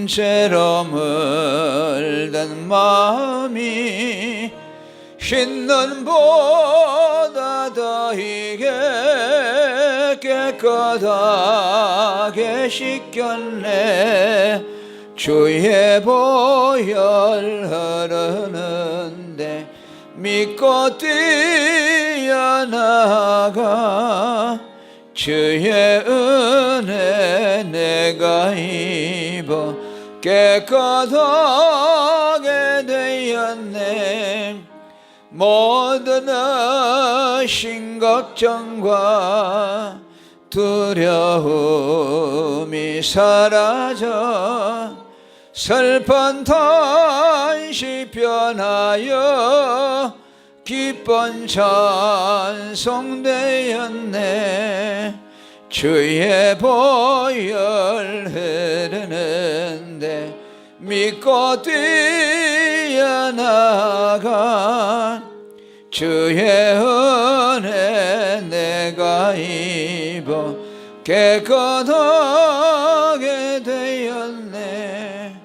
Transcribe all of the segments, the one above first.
죄로 물든 마음이 흰 눈보다 더 이게 깨끗하게 씻겼네. 주의 보혈 흐르는데 믿고 뛰어나가 주의 은혜 내가 입어 깨끗하게 되었네. 모든 의심 걱정과 두려움이 사라져 슬픈 탄식 변하여 기쁜 찬송되었네. 주의 보혈 흐르는데 믿고 뛰어나가 주의 은혜 내가 입어 깨끗하게 되었네.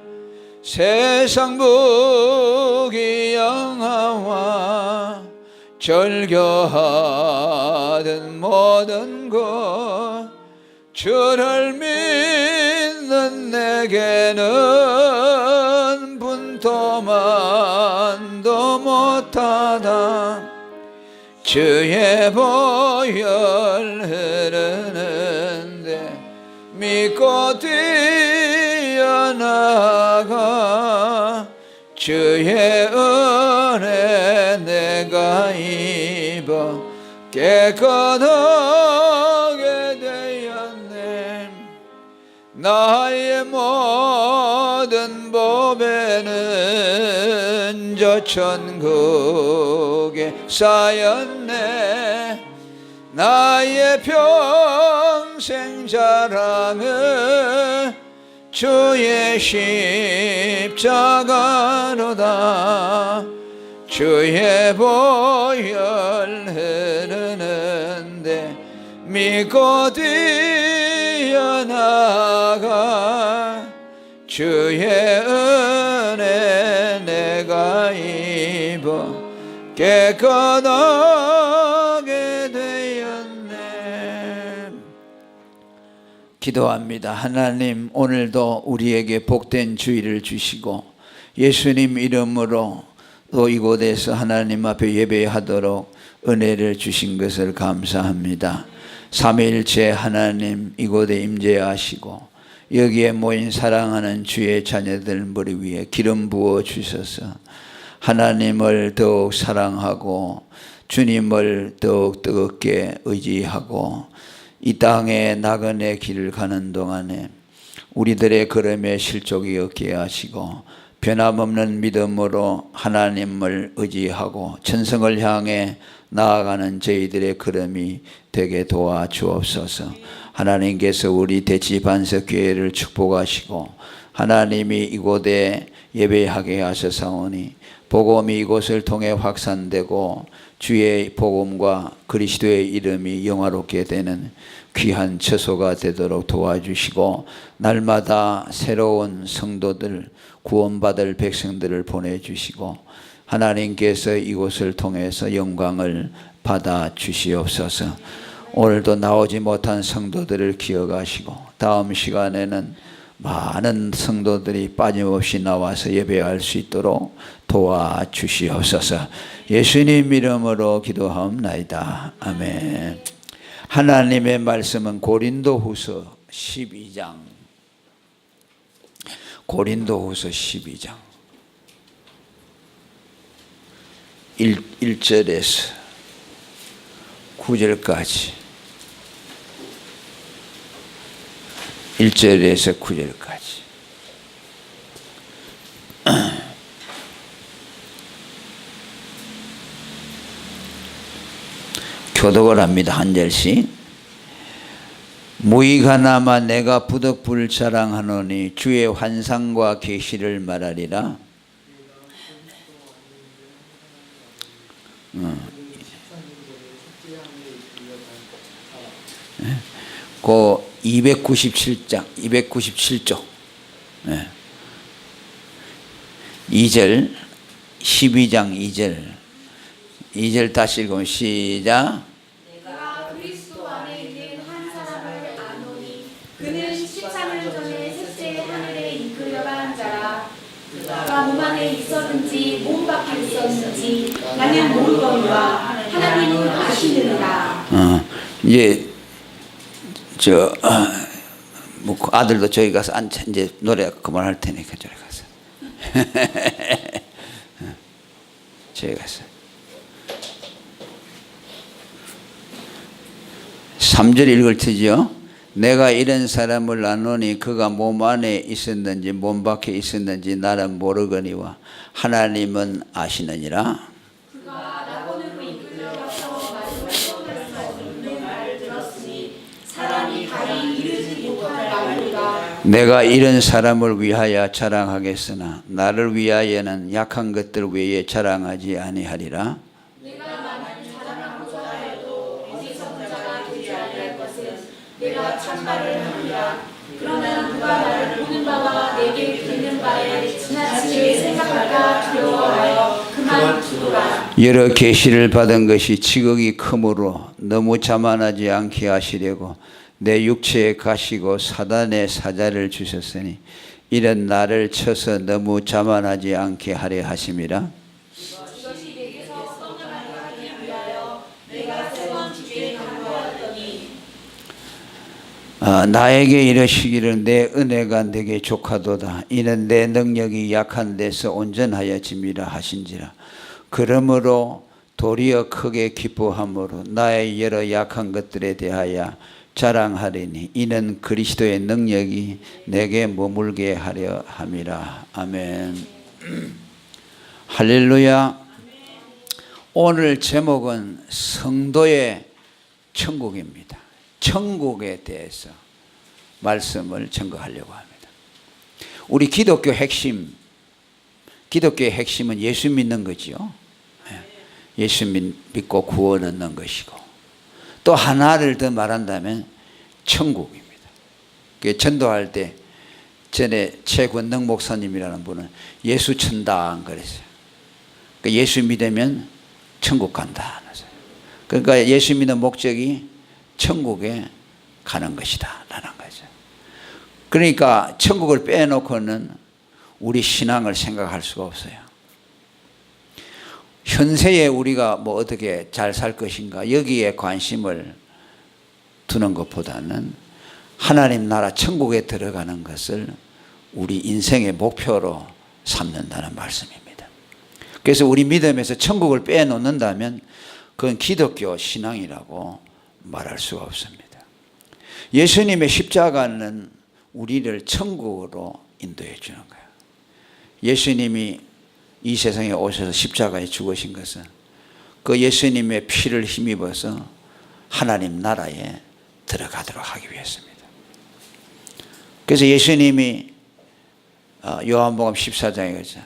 세상 무기영화와 절교하던 모든 것 주를 믿는 내게는 분토만도 못하다. 주의 보혈 흐르는데 믿고 뛰어나가 주의 은혜 내가 입어 깨끗하게 되었네. 나의 모든 보배는 저 천국에 쌓였네. 나의 평생 자랑은 주의 십자가로다. 주의 보혈 흐르는데 믿고 뛰어나가 주의 은혜 내가 입어 깨끗하게 되었네. 기도합니다. 하나님, 오늘도 우리에게 복된 주일을 주시고 예수님 이름으로 또 이곳에서 하나님 앞에 예배하도록 은혜를 주신 것을 감사합니다. 삼위일체 하나님, 이곳에 임재하시고 여기에 모인 사랑하는 주의 자녀들 머리 위에 기름 부어 주셔서 하나님을 더욱 사랑하고 주님을 더욱 뜨겁게 의지하고 이 땅에 나그네 길을 가는 동안에 우리들의 걸음에 실족이 없게 하시고 변함없는 믿음으로 하나님을 의지하고 천성을 향해 나아가는 저희들의 걸음이 되게 도와주옵소서. 하나님께서 우리 대치반석교회를 축복하시고 하나님이 이곳에 예배하게 하셔사오니 복음이 이곳을 통해 확산되고 주의 복음과 그리스도의 이름이 영화롭게 되는 귀한 처소가 되도록 도와주시고 날마다 새로운 성도들, 구원받을 백성들을 보내주시고 하나님께서 이곳을 통해서 영광을 받아 주시옵소서. 오늘도 나오지 못한 성도들을 기억하시고 다음 시간에는 많은 성도들이 빠짐없이 나와서 예배할 수 있도록 도와주시옵소서. 예수님 이름으로 기도하옵나이다. 아멘. 하나님의 말씀은 고린도후서 12장 1절에서 9절까지 1절에서 9절까지 교독을 합니다. 한 절씩. 무익하나마 내가 부득불 자랑하노니 주의 환상과 계시를 말하리라. 그 297쪽. 2절 12장 2절 다시 읽으면 시작. 내가 그리스도 안에 있는 한 사람을 아노니 그는 14년 전에 셋째 하늘에 이끌려간 자라. 그가 몸 안에 있었는지 몸 밖에 있었는지 나는 모르거니와 하나님은 아시느니라. 이제 뭐 아들도 저기 가서 앉아 이제 노래 그만할 테니까 저기 가서 저기 가서 3절 읽을 테지요. 내가 이런 사람을 아노니 그가 몸 안에 있었는지 몸 밖에 있었는지 나는 모르거니와 하나님은 아시느니라. 그가 낙원으로 이끌려가서 마지막 수업에서 있는 말을 들었으니 사람이 다리 이르지 못할 말이라. 내가 이런 사람을 위하여 자랑하겠으나 나를 위하여는 약한 것들 외에 자랑하지 아니하리라. 내가 만일 자랑하고자 하여도 어리석은 되지 아니할 것은 내가 참말을 하리라. 그러나 누가 나를 보는 바와 내게 듣는 바에 지나치게 생각할까 두려워하여 그만 두고라. 여러 계시를 받은 것이 지극히 크므로 너무 자만하지 않게 하시려고 내 육체에 가시고 사단의 사자를 주셨으니 이런 나를 쳐서 너무 자만하지 않게 하려 하심이라. 이것이 내게서 떠나가게 하기 위하여 내가 세 번 주께 간구하였더니 나에게 이르시기를 내 은혜가 내게 족하도다. 이는 내 능력이 약한 데서 온전하여짐이라 하신지라. 그러므로 도리어 크게 기뻐함으로 나의 여러 약한 것들에 대하여 자랑하리니 이는 그리스도의 능력이 내게 머물게 하려 함이라. 아멘. 할렐루야. 오늘 제목은 성도의 천국입니다. 천국에 대해서 말씀을 전거하려고 합니다. 우리 기독교의 핵심은 예수 믿는 거지요. 예수 믿고 구원 얻는 것이고, 또 하나를 더 말한다면 천국입니다. 전도할 때 전에 최권능 목사님이라는 분은 예수 천당 그랬어요. 예수 믿으면 천국 간다. 그러니까 예수 믿는 목적이 천국에 가는 것이다 라는 거죠. 그러니까 천국을 빼놓고는 우리 신앙을 생각할 수가 없어요. 현세에 우리가 뭐 어떻게 잘 살 것인가 여기에 관심을 두는 것보다는 하나님 나라 천국에 들어가는 것을 우리 인생의 목표로 삼는다는 말씀입니다. 그래서 우리 믿음에서 천국을 빼놓는다면 그건 기독교 신앙이라고 말할 수가 없습니다. 예수님의 십자가는 우리를 천국으로 인도해 주는 거예요. 예수님이 이 세상에 오셔서 십자가에 죽으신 것은 그 예수님의 피를 힘입어서 하나님 나라에 들어가도록 하기 위해서입니다. 그래서 예수님이 요한복음 14장에 그러죠.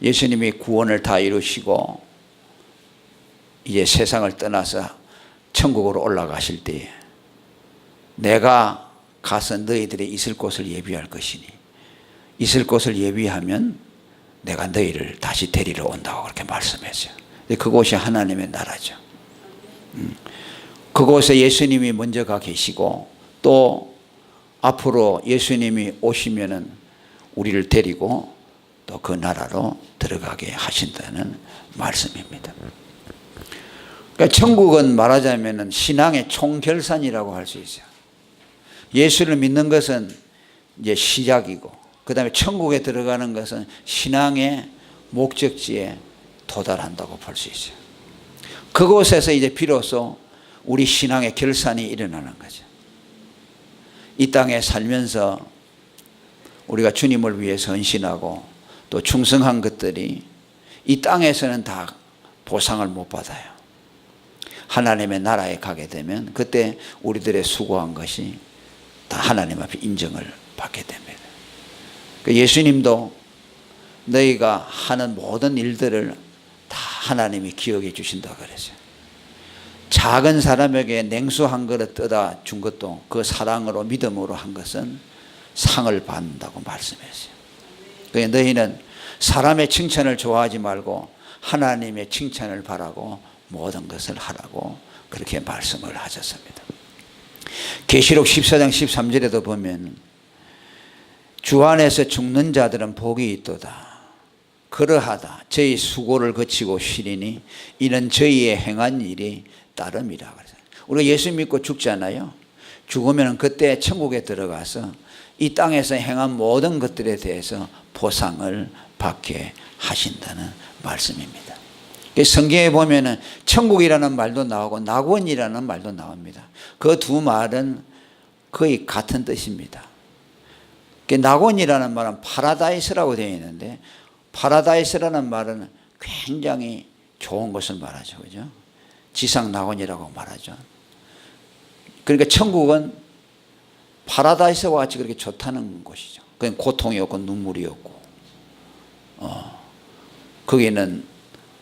예수님이 구원을 다 이루시고 이제 세상을 떠나서 천국으로 올라가실 때에 내가 가서 너희들이 있을 곳을 예비할 것이니 있을 곳을 예비하면 내가 너희를 다시 데리러 온다고 그렇게 말씀했어요. 그곳이 하나님의 나라죠. 그곳에 예수님이 먼저 가 계시고 또 앞으로 예수님이 오시면은 우리를 데리고 또 그 나라로 들어가게 하신다는 말씀입니다. 그러니까 천국은 말하자면은 신앙의 총결산이라고 할 수 있어요. 예수를 믿는 것은 이제 시작이고, 그 다음에 천국에 들어가는 것은 신앙의 목적지에 도달한다고 볼 수 있어요. 그곳에서 이제 비로소 우리 신앙의 결산이 일어나는 거죠. 이 땅에 살면서 우리가 주님을 위해서 헌신하고 또 충성한 것들이 이 땅에서는 다 보상을 못 받아요. 하나님의 나라에 가게 되면 그때 우리들의 수고한 것이 다 하나님 앞에 인정을 받게 됩니다. 예수님도 너희가 하는 모든 일들을 다 하나님이 기억해 주신다 그랬어요. 작은 사람에게 냉수 한 그릇 떠다 준 것도 그 사랑으로 믿음으로 한 것은 상을 받는다고 말씀했어요. 그래 너희는 사람의 칭찬을 좋아하지 말고 하나님의 칭찬을 바라고 모든 것을 하라고 그렇게 말씀을 하셨습니다. 계시록 14장 13절에도 보면 주 안에서 죽는 자들은 복이 있도다. 그러하다. 저희 수고를 거치고 쉬리니 이는 저희의 행한 일이 따름이라. 우리가 예수 믿고 죽잖아요. 죽으면 그때 천국에 들어가서 이 땅에서 행한 모든 것들에 대해서 보상을 받게 하신다는 말씀입니다. 성경에 보면은 천국이라는 말도 나오고 낙원이라는 말도 나옵니다. 그 두 말은 거의 같은 뜻입니다. 낙원이라는 말은 파라다이스라고 되어 있는데 파라다이스라는 말은 굉장히 좋은 것을 말하죠. 그죠? 지상 낙원이라고 말하죠. 그러니까 천국은 파라다이스와 같이 그렇게 좋다는 곳이죠. 그건 고통이 없고 눈물이 없고 거기는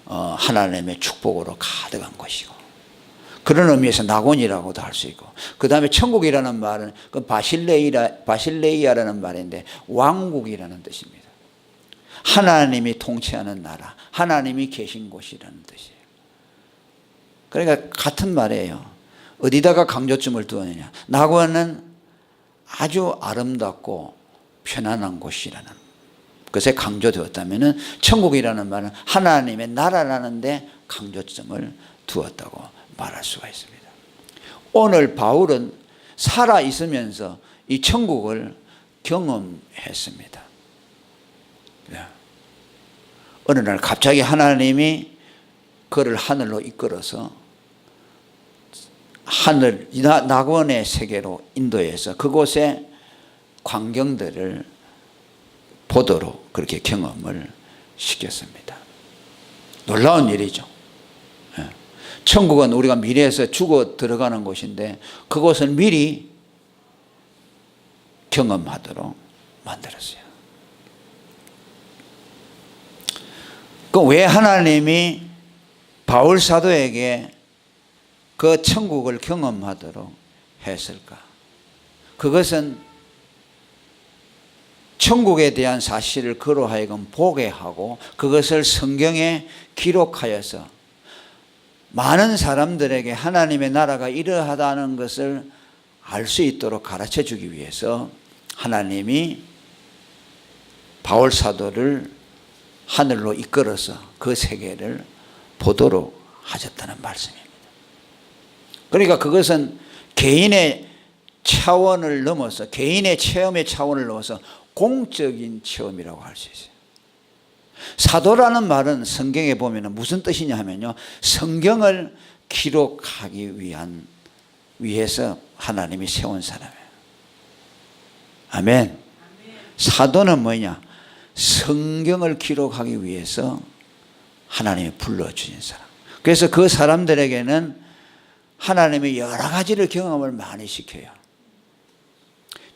하나님의 축복으로 가득한 곳이고 그런 의미에서 낙원이라고도 할 수 있고 그 다음에 천국이라는 말은 그 바실레이아라는 말인데 왕국이라는 뜻입니다. 하나님이 통치하는 나라, 하나님이 계신 곳이라는 뜻이에요. 그러니까 같은 말이에요. 어디다가 강조점을 두었느냐. 낙원은 아주 아름답고 편안한 곳이라는 것에 강조되었다면 천국이라는 말은 하나님의 나라라는 데 강조점을 두었다고 말할 수가 있습니다. 오늘 바울은 살아있으면서 이 천국을 경험했습니다. 어느 날 갑자기 하나님이 그를 하늘로 이끌어서 하늘 낙원의 세계로 인도해서 그곳의 광경들을 보도록 그렇게 경험을 시켰습니다. 놀라운 일이죠. 천국은 우리가 미래에서 죽어 들어가는 곳인데 그곳을 미리 경험하도록 만들었어요. 그 왜 하나님이 바울 사도에게 그 천국을 경험하도록 했을까? 그것은 천국에 대한 사실을 그로 하여금 보게 하고 그것을 성경에 기록하여서 많은 사람들에게 하나님의 나라가 이러하다는 것을 알 수 있도록 가르쳐 주기 위해서 하나님이 바울 사도를 하늘로 이끌어서 그 세계를 보도록 하셨다는 말씀입니다. 그러니까 그것은 개인의 차원을 넘어서 개인의 체험의 차원을 넘어서 공적인 체험이라고 할 수 있어요. 사도라는 말은 성경에 보면 무슨 뜻이냐 하면요, 성경을 기록하기 위해서 하나님이 세운 사람이에요. 아멘. 사도는 뭐냐? 성경을 기록하기 위해서 하나님이 불러주신 사람. 그래서 그 사람들에게는 하나님이 여러 가지를 경험을 많이 시켜요.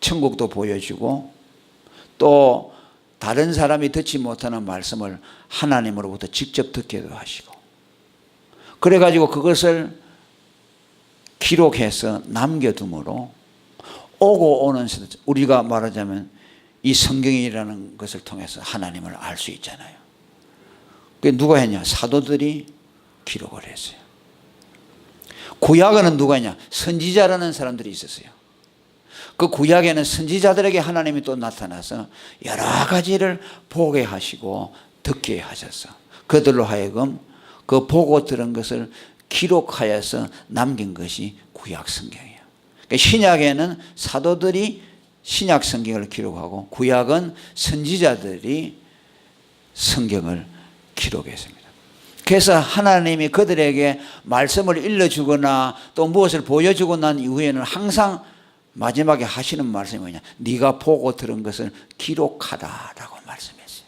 천국도 보여주고 또 다른 사람이 듣지 못하는 말씀을 하나님으로부터 직접 듣게도 하시고 그래가지고 그것을 기록해서 남겨둠으로 오고 오는 세대, 우리가 말하자면 이 성경이라는 것을 통해서 하나님을 알 수 있잖아요. 그게 누가 했냐? 사도들이 기록을 했어요. 구약에는 누가 했냐? 선지자라는 사람들이 있었어요. 그 구약에는 선지자들에게 하나님이 또 나타나서 여러 가지를 보게 하시고 듣게 하셔서 그들로 하여금 그 보고 들은 것을 기록하여서 남긴 것이 구약 성경이에요. 그러니까 신약에는 사도들이 신약 성경을 기록하고 구약은 선지자들이 성경을 기록했습니다. 그래서 하나님이 그들에게 말씀을 일러주거나 또 무엇을 보여주고 난 이후에는 항상 마지막에 하시는 말씀이 뭐냐? 네가 보고 들은 것을 기록하라라고 말씀했어요.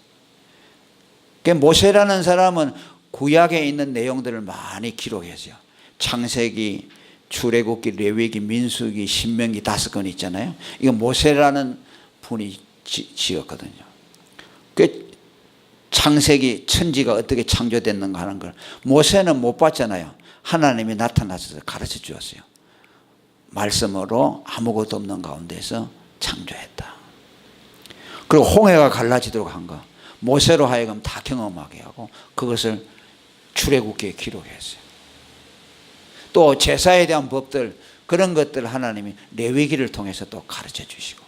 모세라는 사람은 구약에 있는 내용들을 많이 기록했어요. 창세기, 출애굽기, 레위기, 민수기, 신명기 5권 있잖아요. 이거 모세라는 분이 지었거든요. 그 창세기 천지가 어떻게 창조됐는가 하는 걸 모세는 못 봤잖아요. 하나님이 나타나서 가르쳐 주었어요. 말씀으로 아무것도 없는 가운데서 창조했다. 그리고 홍해가 갈라지도록 한 거. 모세로 하여금 다 경험하게 하고 그것을 출애굽기에 기록했어요. 또 제사에 대한 법들, 그런 것들 하나님이 레위기를 통해서 또 가르쳐 주시고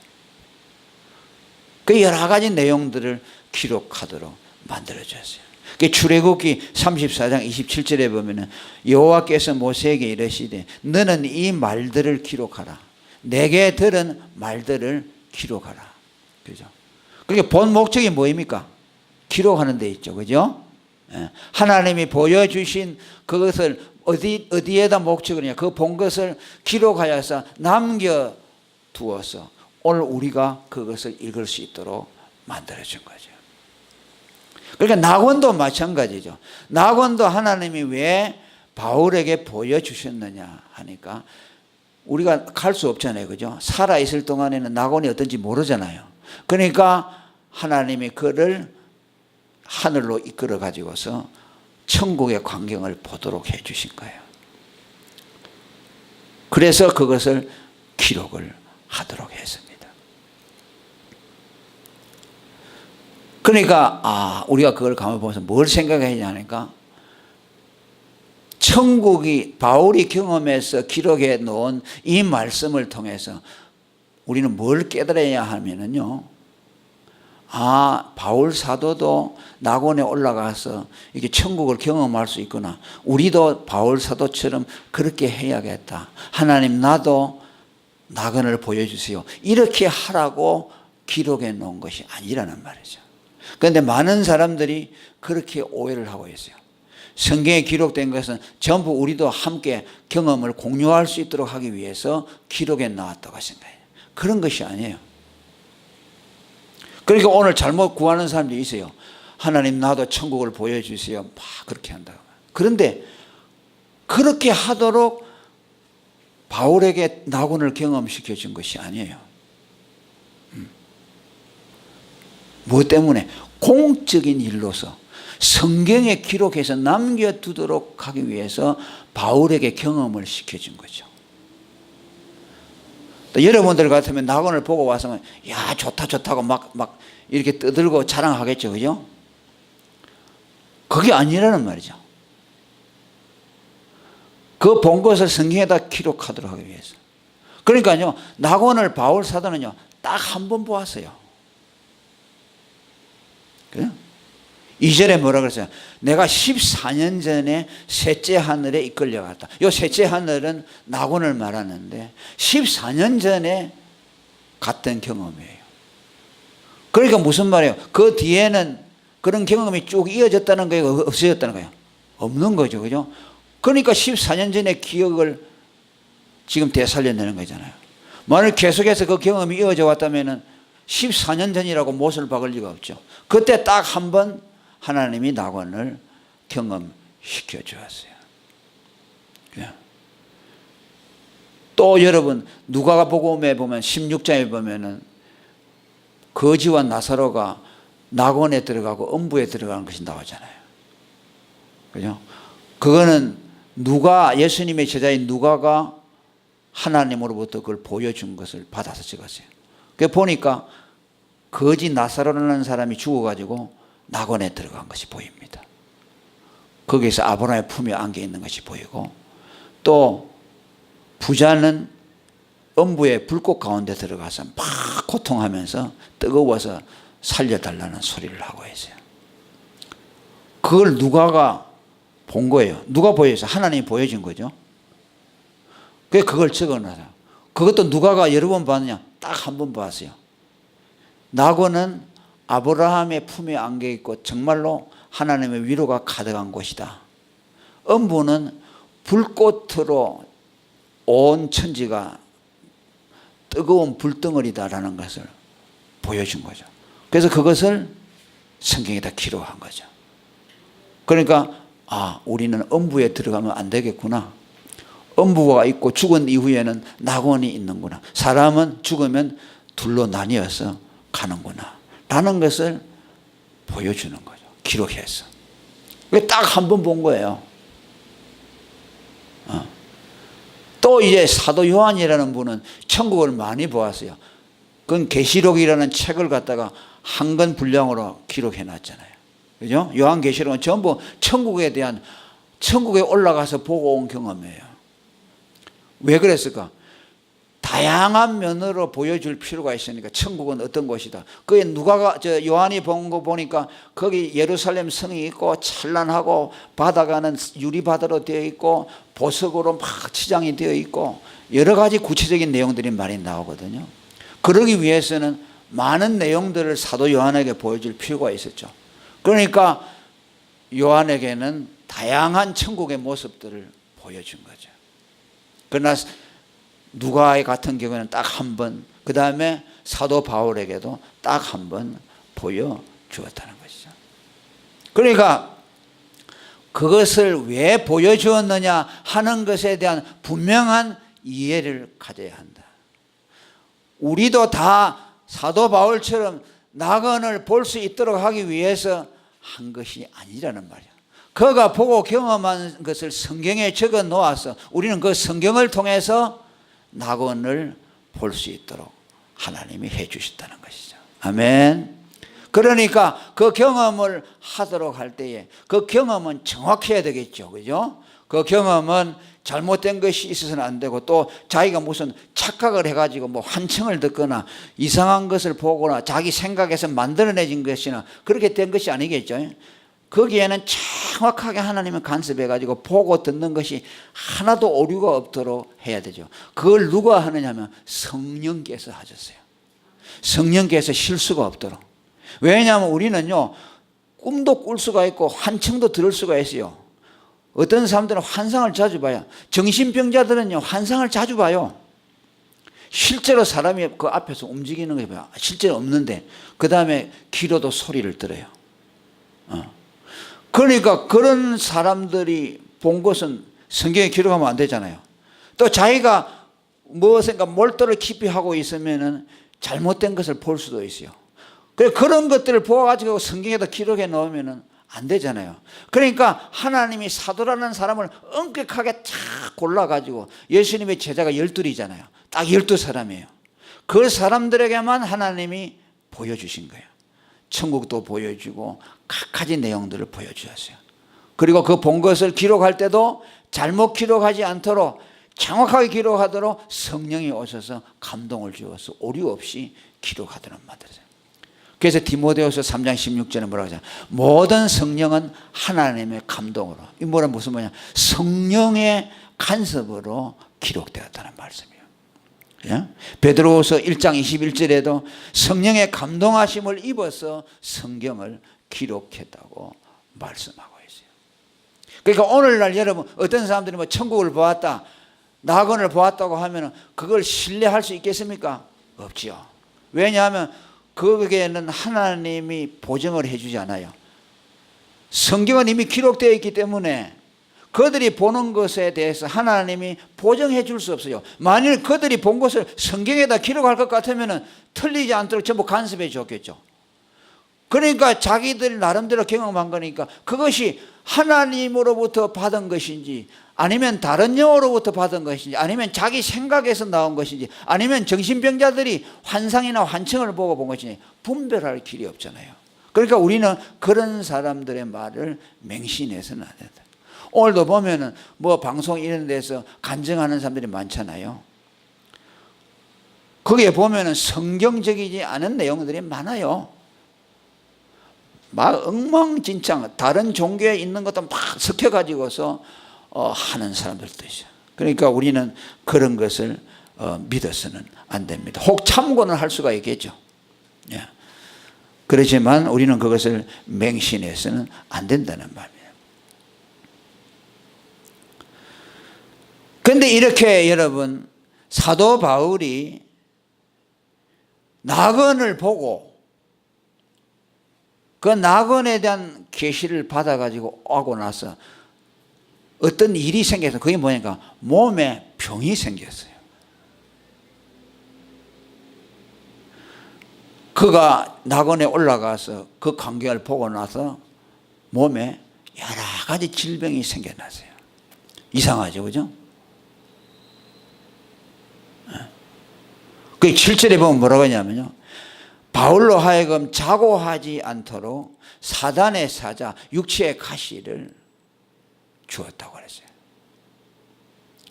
그 여러 가지 내용들을 기록하도록 만들어 줬어요. 출애굽기 34장 27절에 보면은 여호와께서 모세에게 이르시되 너는 이 말들을 기록하라. 내게 들은 말들을 기록하라. 그죠? 그러니까 본 목적이 뭐입니까? 기록하는 데 있죠. 그죠? 하나님이 보여주신 그것을 어디에다 목적이냐? 그 본 것을 기록하여서 남겨두어서 오늘 우리가 그것을 읽을 수 있도록 만들어준 거죠. 그러니까 낙원도 마찬가지죠. 낙원도 하나님이 왜 바울에게 보여주셨느냐 하니까 우리가 갈 수 없잖아요. 그죠? 살아있을 동안에는 낙원이 어떤지 모르잖아요. 그러니까 하나님이 그를 하늘로 이끌어 가지고서 천국의 광경을 보도록 해 주신 거예요. 그래서 그것을 기록을 하도록 했습니다. 그러니까 우리가 그걸 가만 보면서 뭘 생각했냐 하니까 천국이 바울이 경험해서 기록해 놓은 이 말씀을 통해서 우리는 뭘 깨달아야 하면은요. 바울 사도도 낙원에 올라가서 이게 천국을 경험할 수 있구나. 우리도 바울 사도처럼 그렇게 해야겠다. 하나님 나도 낙원을 보여주세요. 이렇게 하라고 기록해 놓은 것이 아니라는 말이죠. 그런데 많은 사람들이 그렇게 오해를 하고 있어요. 성경에 기록된 것은 전부 우리도 함께 경험을 공유할 수 있도록 하기 위해서 기록해 나왔다고 생각해요. 그런 것이 아니에요. 그러니까 오늘 잘못 구하는 사람들이 있어요. 하나님 나도 천국을 보여주세요. 막 그렇게 한다고. 그런데 그렇게 하도록 바울에게 낙원을 경험시켜 준 것이 아니에요. 무엇 때문에? 공적인 일로서 성경에 기록해서 남겨두도록 하기 위해서 바울에게 경험을 시켜준 거죠. 또 여러분들 같으면 낙원을 보고 와서 야 좋다 좋다고 막 이렇게 떠들고 자랑하겠죠. 그죠? 그게 아니라는 말이죠. 그 본 것을 성경에다 기록하도록 하기 위해서. 그러니까요 낙원을 바울 사도는요 딱 한 번 보았어요. 그래요? 2절에 뭐라 그랬어요? 내가 14년 전에 셋째 하늘에 이끌려갔다. 이 셋째 하늘은 낙원을 말하는데 14년 전에 갔던 경험이에요. 그러니까 무슨 말이에요? 그 뒤에는 그런 경험이 쭉 이어졌다는 거예요? 없어졌다는 거예요? 없는 거죠. 그죠? 그러니까 14년 전의 기억을 지금 되살려내는 거잖아요. 만약 계속해서 그 경험이 이어져 왔다면 14년 전이라고 못을 박을 리가 없죠. 그때 딱 한 번 하나님이 낙원을 경험시켜 주었어요. 또 여러분 누가복음에 보면 16장에 보면은 거지와 나사로가 낙원에 들어가고 음부에 들어가는 것이 나오잖아요. 그죠? 그거는 예수님의 제자인 누가가 하나님으로부터 그걸 보여준 것을 받아서 찍었어요. 그 보니까 거지 나사로라는 사람이 죽어가지고 낙원에 들어간 것이 보입니다. 거기서 아브라함의 품에 안겨 있는 것이 보이고 또 부자는 음부의 불꽃 가운데 들어가서 막 고통하면서 뜨거워서 살려달라는 소리를 하고 있어요. 그걸 누가가 본 거예요. 누가 보여줘서 하나님이 보여준 거죠. 그래서 그걸 적어놔요. 그것도 누가가 여러 번 봤느냐? 딱 한 번 봤어요. 낙원은 아브라함의 품에 안겨 있고 정말로 하나님의 위로가 가득한 곳이다. 음부는 불꽃으로 온 천지가 뜨거운 불덩어리다라는 것을 보여준 거죠. 그래서 그것을 성경에다 기록한 거죠. 그러니까 우리는 음부에 들어가면 안 되겠구나. 음부가 있고 죽은 이후에는 낙원이 있는구나. 사람은 죽으면 둘로 나뉘어서 가는구나 라는 것을 보여주는 거죠. 기록해서. 딱 한 번 본 거예요. 또 이제 사도 요한이라는 분은 천국을 많이 보았어요. 그건 계시록이라는 책을 갖다가 한 권 분량으로 기록해 놨잖아요. 그죠? 요한계시록은 전부 천국에 대한, 천국에 올라가서 보고 온 경험이에요. 왜 그랬을까? 다양한 면으로 보여줄 필요가 있으니까. 천국은 어떤 곳이다. 그게 요한이 본 거 보니까 거기 예루살렘 성이 있고 찬란하고 바다가는 유리바다로 되어 있고 보석으로 막 치장이 되어 있고 여러 가지 구체적인 내용들이 많이 나오거든요. 그러기 위해서는 많은 내용들을 사도 요한에게 보여줄 필요가 있었죠. 그러니까 요한에게는 다양한 천국의 모습들을 보여준 거죠. 그러나 누가의 같은 경우에는 딱 한 번, 그 다음에 사도 바울에게도 딱 한 번 보여주었다는 것이죠. 그러니까 그것을 왜 보여주었느냐 하는 것에 대한 분명한 이해를 가져야 한다. 우리도 다 사도 바울처럼 낙원을 볼 수 있도록 하기 위해서 한 것이 아니라는 말이야. 그가 보고 경험한 것을 성경에 적어 놓아서 우리는 그 성경을 통해서 낙원을 볼 수 있도록 하나님이 해 주셨다는 것이죠. 아멘. 그러니까 그 경험을 하도록 할 때에 그 경험은 정확해야 되겠죠. 그죠? 그 경험은 잘못된 것이 있어서는 안 되고, 또 자기가 무슨 착각을 해가지고 뭐 환청을 듣거나 이상한 것을 보거나 자기 생각에서 만들어내진 것이나 그렇게 된 것이 아니겠죠. 거기에는 정확하게 하나님을 간섭해가지고 보고 듣는 것이 하나도 오류가 없도록 해야 되죠. 그걸 누가 하느냐 하면 성령께서 하셨어요. 성령께서 실수가 없도록. 왜냐하면 우리는요, 꿈도 꿀 수가 있고 환청도 들을 수가 있어요. 어떤 사람들은 환상을 자주 봐요. 정신병자들은요, 환상을 자주 봐요. 실제로 사람이 그 앞에서 움직이는 거 봐요. 실제로 없는데 그 다음에 귀로도 소리를 들어요. 그러니까 그런 사람들이 본 것은 성경에 기록하면 안 되잖아요. 또 자기가 무엇인가 몰두를 깊이 하고 있으면은 잘못된 것을 볼 수도 있어요. 그런 것들을 보아가지고 성경에다 기록해 놓으면은 안 되잖아요. 그러니까 하나님이 사도라는 사람을 엄격하게 쫙 골라가지고, 예수님의 제자가 12이잖아요. 딱 12사람이에요. 그 사람들에게만 하나님이 보여주신 거예요. 천국도 보여주고 각가지 내용들을 보여주셨어요. 그리고 그 본 것을 기록할 때도 잘못 기록하지 않도록 정확하게 기록하도록 성령이 오셔서 감동을 주어서 오류 없이 기록하도록 만들었어요. 그래서 디모데후서 3장 16절에 뭐라고 하잖아요. 모든 성령은 하나님의 감동으로, 이 뭐란 무슨 뭐냐, 성령의 간섭으로 기록되었다는 말씀이에요. 예? 베드로후서 1장 21절에도 성령의 감동하심을 입어서 성경을 기록했다고 말씀하고 있어요. 그러니까 오늘날 여러분, 어떤 사람들이 뭐 천국을 보았다, 낙원을 보았다고 하면 그걸 신뢰할 수 있겠습니까? 없지요. 왜냐하면 거기에는 하나님이 보증을 해주지 않아요. 성경은 이미 기록되어 있기 때문에 그들이 보는 것에 대해서 하나님이 보증해 줄 수 없어요. 만일 그들이 본 것을 성경에다 기록할 것 같으면 틀리지 않도록 전부 간섭해 줬겠죠. 그러니까 자기들이 나름대로 경험한 거니까 그것이 하나님으로부터 받은 것인지, 아니면 다른 영으로부터 받은 것인지, 아니면 자기 생각에서 나온 것인지, 아니면 정신병자들이 환상이나 환청을 보고 본 것인지 분별할 길이 없잖아요. 그러니까 우리는 그런 사람들의 말을 맹신해서는 안 된다. 오늘도 보면은 뭐 방송 이런 데서 간증하는 사람들이 많잖아요. 거기에 보면은 성경적이지 않은 내용들이 많아요. 막 엉망진창, 다른 종교에 있는 것도 막 섞여가지고서 하는 사람들도 있어요. 그러니까 우리는 그런 것을 믿어서는 안 됩니다. 혹 참고는 할 수가 있겠죠. 예. 그렇지만 우리는 그것을 맹신해서는 안 된다는 말이에요. 그런데 이렇게 여러분, 사도 바울이 낙원을 보고 그 낙원에 대한 계시를 받아가지고 오고 나서 어떤 일이 생겨서, 그게 뭐냐니까 몸에 병이 생겼어요. 그가 낙원에 올라가서 그 광경을 보고 나서 몸에 여러 가지 질병이 생겨났어요. 이상하죠, 그죠? 그 7절에 보면 뭐라고 하냐면요, 바울로 하여금 자고하지 않도록 사단의 사자 육체의 가시를 주었다고 그랬어요.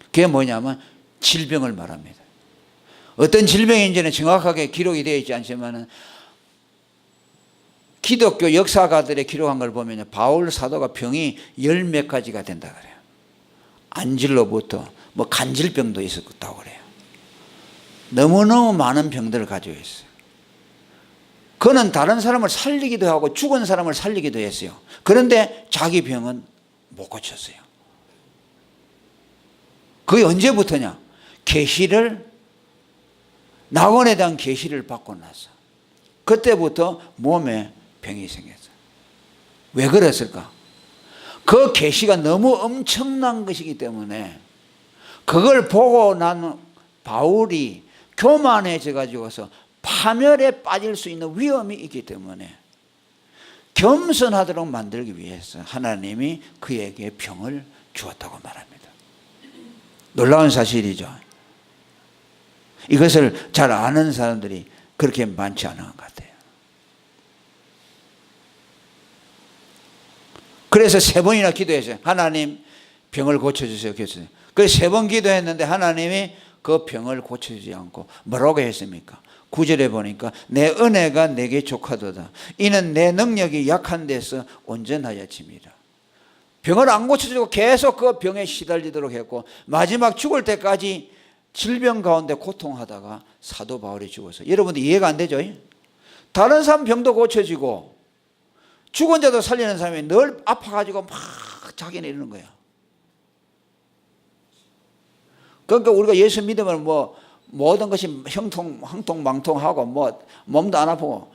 그게 뭐냐면 질병을 말합니다. 어떤 질병인지는 정확하게 기록이 되어 있지 않지만 기독교 역사가들의 기록한 걸 보면 바울 사도가 병이 10몇 가지가 된다 그래요. 안질로부터 뭐 간질병도 있었다고 그래요. 너무너무 많은 병들을 가지고 있어요. 그는 다른 사람을 살리기도 하고 죽은 사람을 살리기도 했어요. 그런데 자기 병은 못 고쳤어요. 그게 언제부터냐? 낙원에 대한 계시를 받고 나서 그때부터 몸에 병이 생겼어요. 왜 그랬을까? 그 계시가 너무 엄청난 것이기 때문에 그걸 보고 난 바울이 교만해져 가지고서 파멸에 빠질 수 있는 위험이 있기 때문에 겸손하도록 만들기 위해서 하나님이 그에게 병을 주었다고 말합니다. 놀라운 사실이죠. 이것을 잘 아는 사람들이 그렇게 많지 않은 것 같아요. 그래서 3번이나 기도했어요. 하나님 병을 고쳐주세요. 그래서 3번 기도했는데 하나님이 그 병을 고쳐주지 않고 뭐라고 했습니까? 9절에 보니까 내 은혜가 내게 족하도다. 이는 내 능력이 약한 데서 온전하여 짐이라. 병을 안 고쳐주고 계속 그 병에 시달리도록 했고 마지막 죽을 때까지 질병 가운데 고통하다가 사도 바울이 죽었어요. 여러분들 이해가 안 되죠? 다른 사람 병도 고쳐지고 죽은 자도 살리는 사람이 늘 아파가지고 막 자기는 이러는 거야. 그러니까 우리가 예수 믿으면 뭐 모든 것이 형통망통하고 뭐 몸도 안 아프고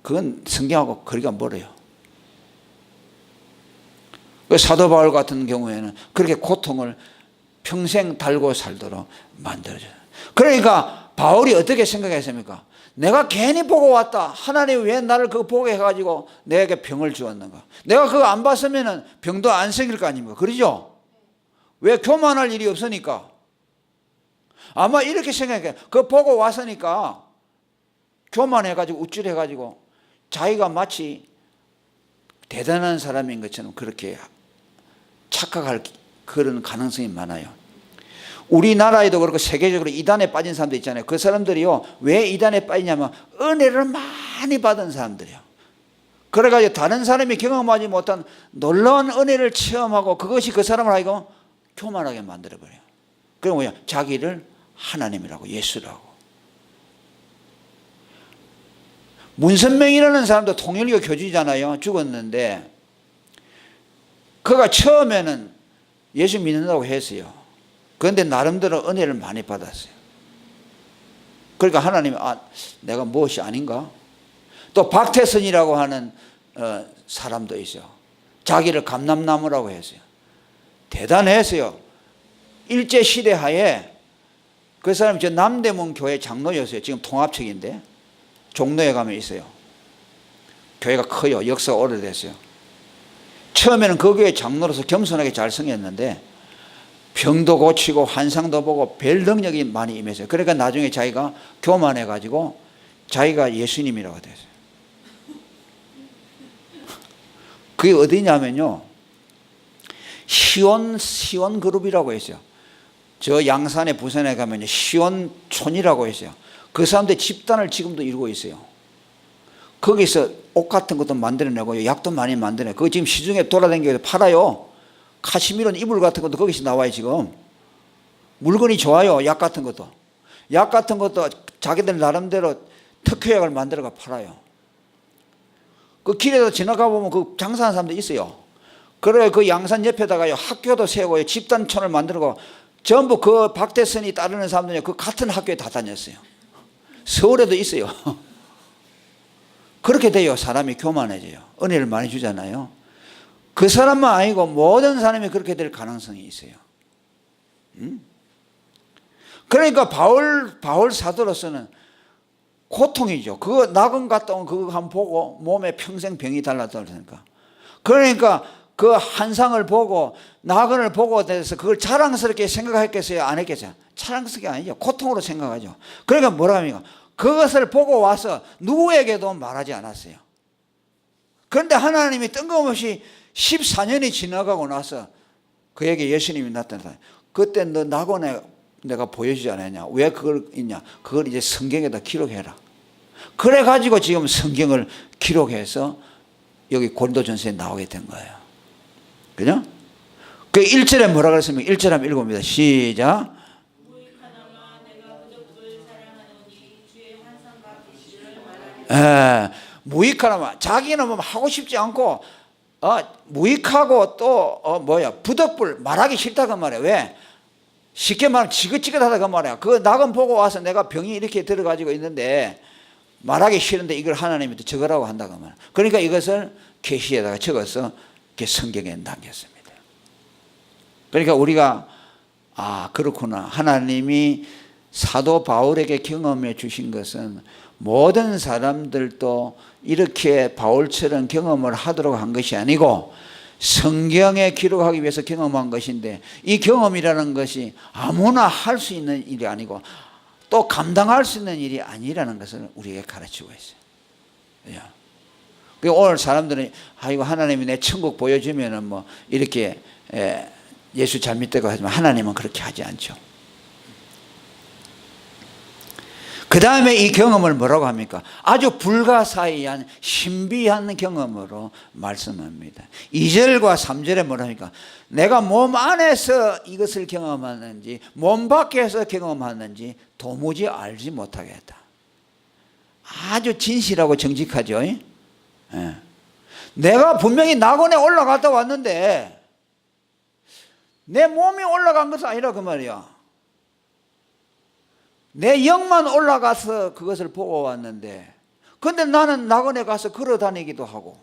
그건 성경하고 거리가 멀어요. 사도 바울 같은 경우에는 그렇게 고통을 평생 달고 살도록 만들어줘요. 그러니까 바울이 어떻게 생각했습니까? 내가 괜히 보고 왔다. 하나님 왜 나를 그거 보게 해가지고 내게 병을 주었는가? 내가 그거 안 봤으면 병도 안 생길 거 아닙니까? 그러죠? 왜 교만할 일이 없으니까? 아마 이렇게 생각해요. 그거 보고 왔으니까 교만해가지고 우쭐해가지고 자기가 마치 대단한 사람인 것처럼 그렇게 착각할 그런 가능성이 많아요. 우리나라에도 그렇고 세계적으로 이단에 빠진 사람들 있잖아요. 그 사람들이요, 왜 이단에 빠지냐면 은혜를 많이 받은 사람들이에요. 그래가지고 다른 사람이 경험하지 못한 놀라운 은혜를 체험하고 그것이 그 사람을 하여금 교만하게 만들어버려요. 그게 뭐야? 자기를 하나님이라고, 예수라고. 문선명이라는 사람도 통일교 교주잖아요. 죽었는데 그가 처음에는 예수 믿는다고 했어요. 그런데 나름대로 은혜를 많이 받았어요. 그러니까 하나님이 내가 무엇이 아닌가? 또 박태선이라고 하는 사람도 있어요. 자기를 감람나무라고 했어요. 대단했어요. 일제시대 하에 그 사람이 저 남대문 교회 장로였어요. 지금 통합측인데 종로에 가면 있어요. 교회가 커요. 역사가 오래됐어요. 처음에는 그 교회 장로로서 겸손하게 잘 섬겼는데 병도 고치고 환상도 보고 별 능력이 많이 임했어요. 그러니까 나중에 자기가 교만해가지고 자기가 예수님이라고 됐어요. 그게 어디냐면요, 시원 그룹이라고 있어요. 저 양산에 부산에 가면 시원촌이라고 있어요. 그 사람들 집단을 지금도 이루고 있어요. 거기서 옷 같은 것도 만들어내고 약도 많이 만들어내고 그거 지금 시중에 돌아다니면서 팔아요. 카시미론 이불 같은 것도 거기서 나와요. 지금 물건이 좋아요. 약 같은 것도 자기들 나름대로 특효약을 만들어가 팔아요. 그 길에서 지나가 보면 그 장사하는 사람도 있어요. 그래 그 양산 옆에다가 학교도 세우고 집단촌을 만들고 전부 그 박대선이 따르는 사람들이 그 같은 학교에 다 다녔어요. 서울에도 있어요. 그렇게 돼요. 사람이 교만해져요. 은혜를 많이 주잖아요. 그 사람만 아니고 모든 사람이 그렇게 될 가능성이 있어요. 그러니까 바울 사도로서는 고통이죠. 그거 낙원 갔다 온 그거 한번 보고 몸에 평생 병이 달라졌으니까. 그러니까 그 한상을 보고 낙원을 보고 돼서 그걸 자랑스럽게 생각했겠어요? 안 했겠어요? 자랑스럽게 아니죠. 고통으로 생각하죠. 그러니까 뭐라 합니까? 그것을 보고 와서 누구에게도 말하지 않았어요. 그런데 하나님이 뜬금없이 14년이 지나가고 나서 그에게 예수님이 나타나서 그때 너 낙원에 내가 보여주지 않았냐? 왜 그걸 있냐? 그걸 이제 성경에다 기록해라. 그래가지고 지금 성경을 기록해서 여기 고린도전서에 나오게 된 거예요. 그죠? 그 1절에 뭐라 그랬습니까? 1절 한번 읽어봅니다. 시작. 무익하나마 내가 그저그를 사랑하노니 주의 환상과 계시를 말하리. 무익하나마 자기는 뭐 하고 싶지 않고 무익하고 또 부득불 말하기 싫다 그 말이야. 왜? 쉽게 말하면 지긋지긋하다 그 말이야. 그 낙원 보고 와서 내가 병이 이렇게 들어가지고 있는데 말하기 싫은데 이걸 하나님이 또 적으라고 한다 그 말이야. 그러니까 이것을 계시에다가 적어서 이렇게 성경에 남겼습니다. 그러니까 우리가 그렇구나. 하나님이 사도 바울에게 경험해 주신 것은 모든 사람들도 이렇게 바울처럼 경험을 하도록 한 것이 아니고 성경에 기록하기 위해서 경험한 것인데 이 경험이라는 것이 아무나 할 수 있는 일이 아니고 또 감당할 수 있는 일이 아니라는 것을 우리에게 가르치고 있어요. 오늘 사람들은 이거 하나님이 내 천국 보여주면은 뭐 이렇게 예수 잘 믿다고 하지만 하나님은 그렇게 하지 않죠. 그 다음에 이 경험을 뭐라고 합니까? 아주 불가사의한 신비한 경험으로 말씀합니다. 2절과 3절에 뭐라 합니까? 내가 몸 안에서 이것을 경험하는지 몸 밖에서 경험하는지 도무지 알지 못하겠다. 아주 진실하고 정직하죠. 내가 분명히 낙원에 올라갔다 왔는데 내 몸이 올라간 것은 아니라 그 말이야. 내 영만 올라가서 그것을 보고 왔는데 근데 나는 낙원에 가서 걸어 다니기도 하고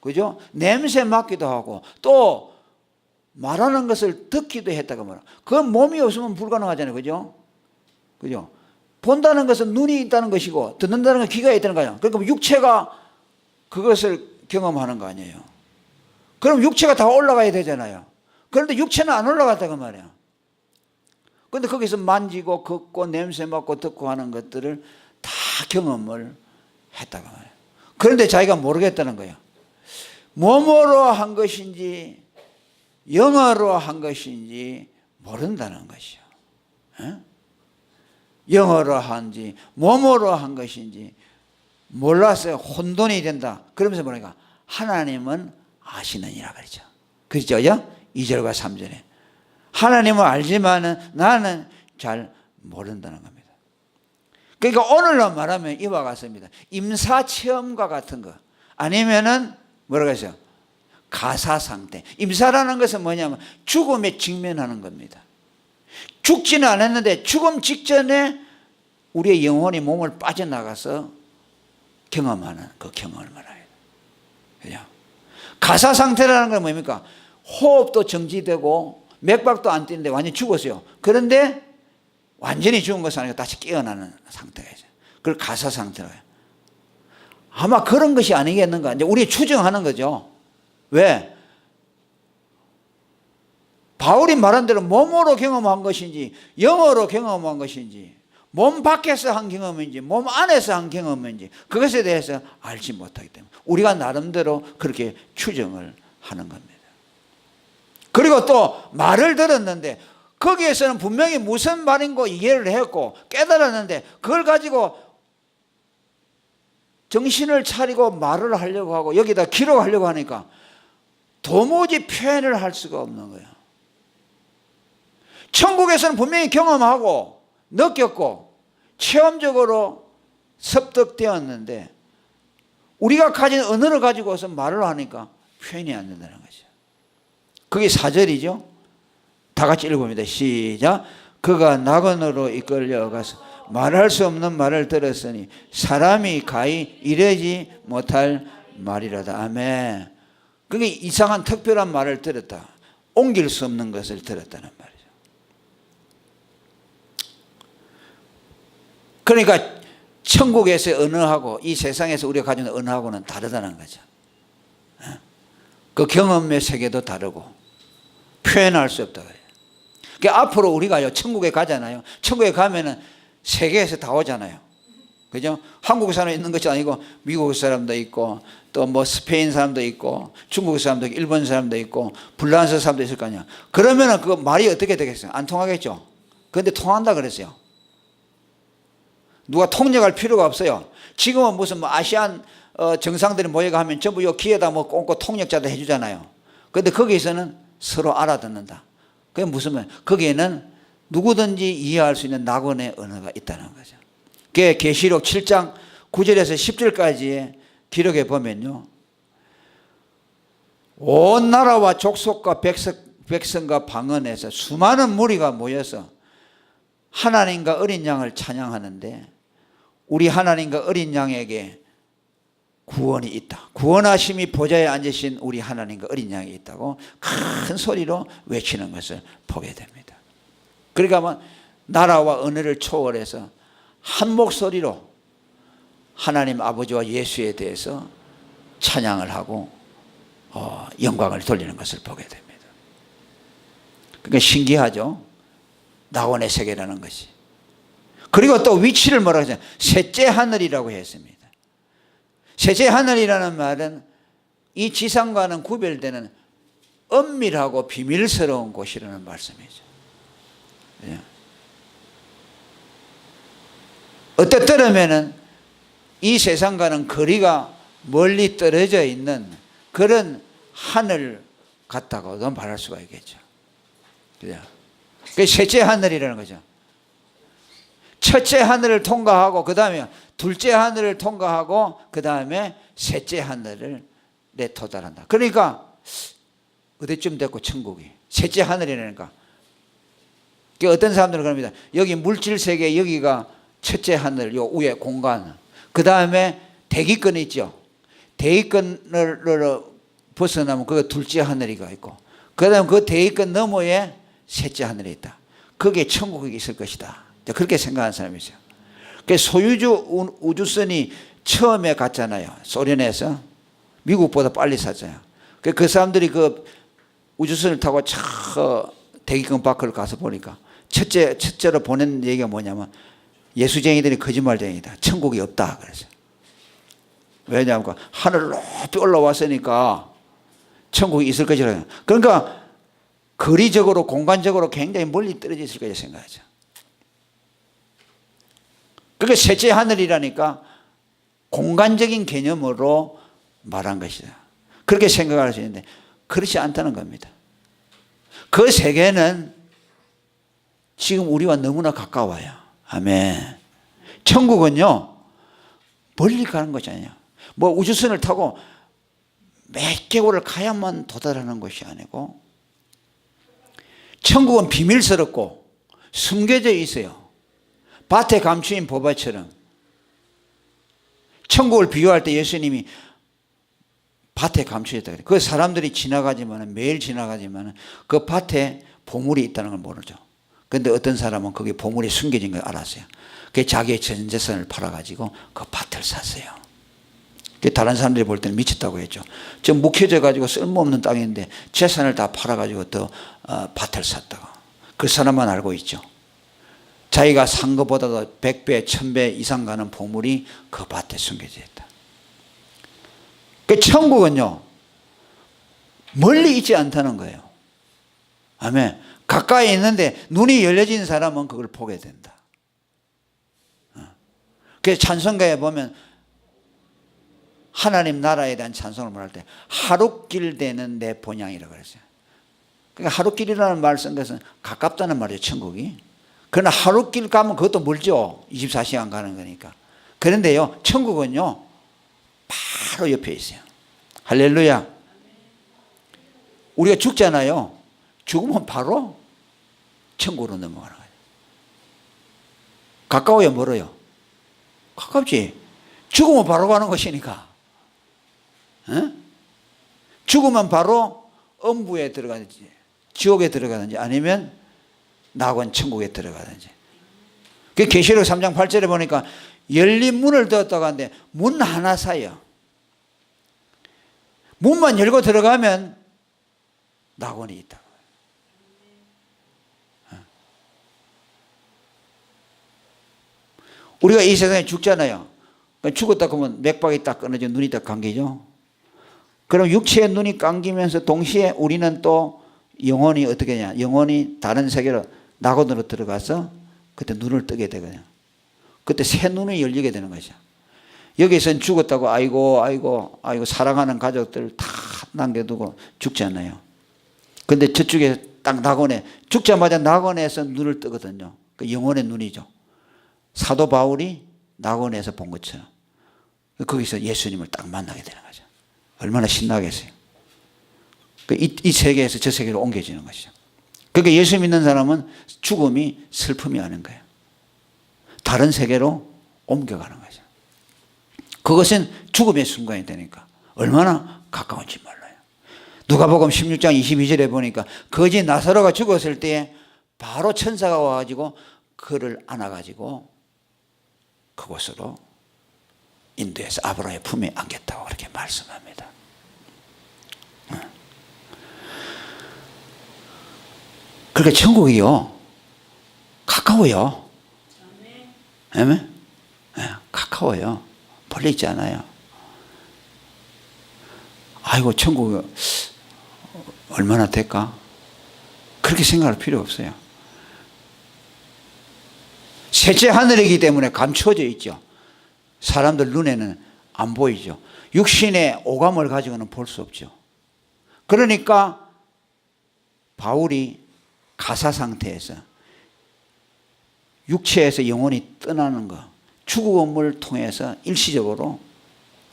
그죠? 냄새 맡기도 하고 또 말하는 것을 듣기도 했다고 말이야. 그 몸이 없으면 불가능하잖아요. 그죠? 그죠? 본다는 것은 눈이 있다는 것이고 듣는다는 건 귀가 있다는 거야. 그러니까 육체가 그것을 경험하는 거 아니에요. 그럼 육체가 다 올라가야 되잖아요. 그런데 육체는 안 올라갔다고 말이야. 그런데 거기서 만지고 걷고 냄새 맡고 듣고 하는 것들을 다 경험을 했다고 말이야. 그런데 자기가 모르겠다는 거예요. 몸으로 한 것인지 영어로 한 것인지 모른다는 것이요. 영어로 한지 몸으로 한 것인지 몰라서 혼돈이 된다. 그러면서 뭐랄까? 하나님은 아시느니라 그러죠. 그렇죠? 2절과 3절에. 하나님은 알지만은 나는 잘 모른다는 겁니다. 그러니까 오늘로 말하면 이와 같습니다. 임사체험과 같은 거. 아니면은 뭐라고 했어요? 가사 상태. 임사라는 것은 뭐냐면 죽음에 직면하는 겁니다. 죽지는 않았는데 죽음 직전에 우리의 영혼이 몸을 빠져나가서 경험하는 그 경험을 말해요. 그냥 가사 상태라는 건 뭡니까? 호흡도 정지되고 맥박도 안 뛰는데 완전히 죽었어요. 그런데 완전히 죽은 것은 아니고 다시 깨어나는 상태가 있어요. 그걸 가사 상태라고 해요. 아마 그런 것이 아니겠는가. 이제 우리 추정하는 거죠. 왜? 바울이 말한 대로 몸으로 경험한 것인지 영어로 경험한 것인지 몸 밖에서 한 경험인지 몸 안에서 한 경험인지 그것에 대해서 알지 못하기 때문에 우리가 나름대로 그렇게 추정을 하는 겁니다. 그리고 또 말을 들었는데 거기에서는 분명히 무슨 말인 거 이해를 했고 깨달았는데 그걸 가지고 정신을 차리고 말을 하려고 하고 여기다 기록하려고 하니까 도무지 표현을 할 수가 없는 거예요. 천국에서는 분명히 경험하고 느꼈고 체험적으로 습득되었는데 우리가 가진 언어를 가지고서 말을 하니까 표현이 안 된다는 거죠. 그게 4절이죠. 다 같이 읽어봅니다. 시작. 그가 낙원으로 이끌려가서 말할 수 없는 말을 들었으니 사람이 가히 이르지 못할 말이라다. 아멘. 그게 이상한 특별한 말을 들었다. 옮길 수 없는 것을 들었다는 말이죠. 그러니까 천국에서의 언어하고 이 세상에서 우리가 가지는 언어하고는 다르다는 거죠. 그 경험의 세계도 다르고 표현할 수 없다. 그러니까 앞으로 우리가요 천국에 가잖아요. 천국에 가면은 세계에서 다 오잖아요. 그죠? 한국 사람 있는 것이 아니고 미국 사람도 있고 또 뭐 스페인 사람도 있고 중국 사람도 있고 일본 사람도 있고 불란서 사람도 있을 거 아니야. 그러면은 그 말이 어떻게 되겠어요? 안 통하겠죠. 그런데 통한다 그랬어요. 누가 통역할 필요가 없어요. 지금은 무슨 뭐 아시안 정상들이 모여가면 전부 요 귀에다 뭐 꽂고 통역자도 해주잖아요. 그런데 거기에서는 서로 알아듣는다. 그게 무슨 말? 거기에는 누구든지 이해할 수 있는 낙원의 언어가 있다는 거죠. 그게 계시록 7장 9절에서 10절까지의 기록에 보면요, 온 나라와 족속과 백성과 방언에서 수많은 무리가 모여서 하나님과 어린 양을 찬양하는데, 우리 하나님과 어린 양에게 구원이 있다. 구원하심이 보좌에 앉으신 우리 하나님과 어린 양이 있다고 큰 소리로 외치는 것을 보게 됩니다. 그러니까 나라와 언어를 초월해서 한 목소리로 하나님 아버지와 예수에 대해서 찬양을 하고 영광을 돌리는 것을 보게 됩니다. 그러니까 신기하죠. 낙원의 세계라는 것이. 그리고 또 위치를 뭐라고 하죠? 셋째 하늘이라고 했습니다. 셋째 하늘이라는 말은 이 지상과는 구별되는 엄밀하고 비밀스러운 곳이라는 말씀이죠. 어떻게 들으면은 이 세상과는 거리가 멀리 떨어져 있는 그런 하늘 같다고도 말할 수가 있겠죠. 그게 셋째 하늘이라는 거죠. 첫째 하늘을 통과하고 그 다음에 둘째 하늘을 통과하고 그 다음에 셋째 하늘을 도달한다. 그러니까 어디쯤 됐고 천국이 셋째 하늘이라니까. 어떤 사람들은 그럽니다. 여기 물질 세계 여기가 첫째 하늘, 요 위에 공간. 그 다음에 대기권이 있죠. 대기권을 벗어나면 그거 둘째 하늘이가 있고, 그 다음에 그 대기권 너머에 셋째 하늘이 있다. 거기에 천국이 있을 것이다. 그렇게 생각하는 사람이 있어요. 소유주 우주선이 처음에 갔잖아요. 소련에서. 미국보다 빨리 샀잖아요. 그 사람들이 그 우주선을 타고 대기권 밖으로 가서 보니까 첫째로 보낸 얘기가 뭐냐면 예수쟁이들이 거짓말쟁이다. 천국이 없다. 그래서. 왜냐하면 하늘 높이 올라왔으니까 천국이 있을 것이라. 그러니까 거리적으로 공간적으로 굉장히 멀리 떨어져 있을 거라 생각하죠. 그게 셋째 하늘이라니까 공간적인 개념으로 말한 것이다. 그렇게 생각할 수 있는데 그렇지 않다는 겁니다. 그 세계는 지금 우리와 너무나 가까워요. 아멘. 천국은요 멀리 가는 것이 아니에요. 뭐 우주선을 타고 몇 개월을 가야만 도달하는 것이 아니고, 천국은 비밀스럽고 숨겨져 있어요. 밭에 감추인 보화처럼. 천국을 비유할 때 예수님이 밭에 감추었다 그래요. 그 사람들이 지나가지만, 매일 지나가지만 그 밭에 보물이 있다는 걸 모르죠. 그런데 어떤 사람은 거기 보물이 숨겨진 걸 알았어요. 그 자기의 전 재산을 팔아가지고 그 밭을 샀어요. 다른 사람들이 볼 때는 미쳤다고 했죠. 저 묵혀져가지고 쓸모없는 땅인데 재산을 다 팔아가지고 또 밭을 샀다고. 그 사람만 알고 있죠. 자기가 산 것보다도 100배, 1000배 이상 가는 보물이 그 밭에 숨겨져 있다. 그 천국은요 멀리 있지 않다는 거예요. 아멘. 가까이 있는데 눈이 열려진 사람은 그걸 보게 된다. 그래서 찬송가에 보면 하나님 나라에 대한 찬송을 말할 때 하룻길 되는 내 본향이라고 그랬어요. 그러니까 하룻길이라는 말 쓴 것은 가깝다는 말이에요. 천국이. 그러나 하룻길 가면 그것도 멀죠. 24시간 가는 거니까. 그런데요 천국은요 바로 옆에 있어요. 할렐루야. 우리가 죽잖아요. 죽으면 바로 천국으로 넘어가는 거예요. 가까워요, 멀어요? 가깝지. 죽으면 바로 가는 것이니까. 어? 죽으면 바로 음부에 들어가든지 지옥에 들어가든지 아니면 낙원 천국에 들어가든지. 그 계시록 3장 8절에 보니까 열린 문을 떴다고 하는데 문 하나 사이요. 문만 열고 들어가면 낙원이 있다. 우리가 이 세상에 죽잖아요. 죽었다 그러면 맥박이 딱 끊어져 눈이 딱 감기죠. 그럼 육체의 눈이 감기면서 동시에 우리는 또 영혼이 어떻게 하냐. 영혼이 다른 세계로 낙원으로 들어가서 그때 눈을 뜨게 되거든요. 그때 새 눈이 열리게 되는 거죠. 여기서는 죽었다고 아이고 사랑하는 가족들 다 남겨두고 죽잖아요. 근데 저쪽에 딱 낙원에 죽자마자 낙원에서 눈을 뜨거든요. 그 영혼의 눈이죠. 사도 바울이 낙원에서 본 것처럼 거기서 예수님을 딱 만나게 되는 거죠. 얼마나 신나겠어요. 이 세계에서 저 세계로 옮겨지는 것이죠. 그러니까 예수 믿는 사람은 죽음이 슬픔이 아닌 거예요. 다른 세계로 옮겨가는 거죠. 그것은 죽음의 순간이 되니까 얼마나 가까운지 몰라요. 누가복음 16장 22절에 보니까 거지 나사로가 죽었을 때 바로 천사가 와가지고 그를 안아가지고 그곳으로 인도해서 아브라함의 품에 안겼다고 그렇게 말씀합니다. 그러니까 천국이요 가까워요. 아멘? 가까워요. 멀리 있지 않아요. 아이고 천국 얼마나 될까? 그렇게 생각할 필요 없어요. 셋째 하늘이기 때문에 감추어져 있죠. 사람들 눈에는 안 보이죠. 육신의 오감을 가지고는 볼 수 없죠. 그러니까 바울이 가사 상태에서 육체에서 영혼이 떠나는 것, 죽음을 통해서 일시적으로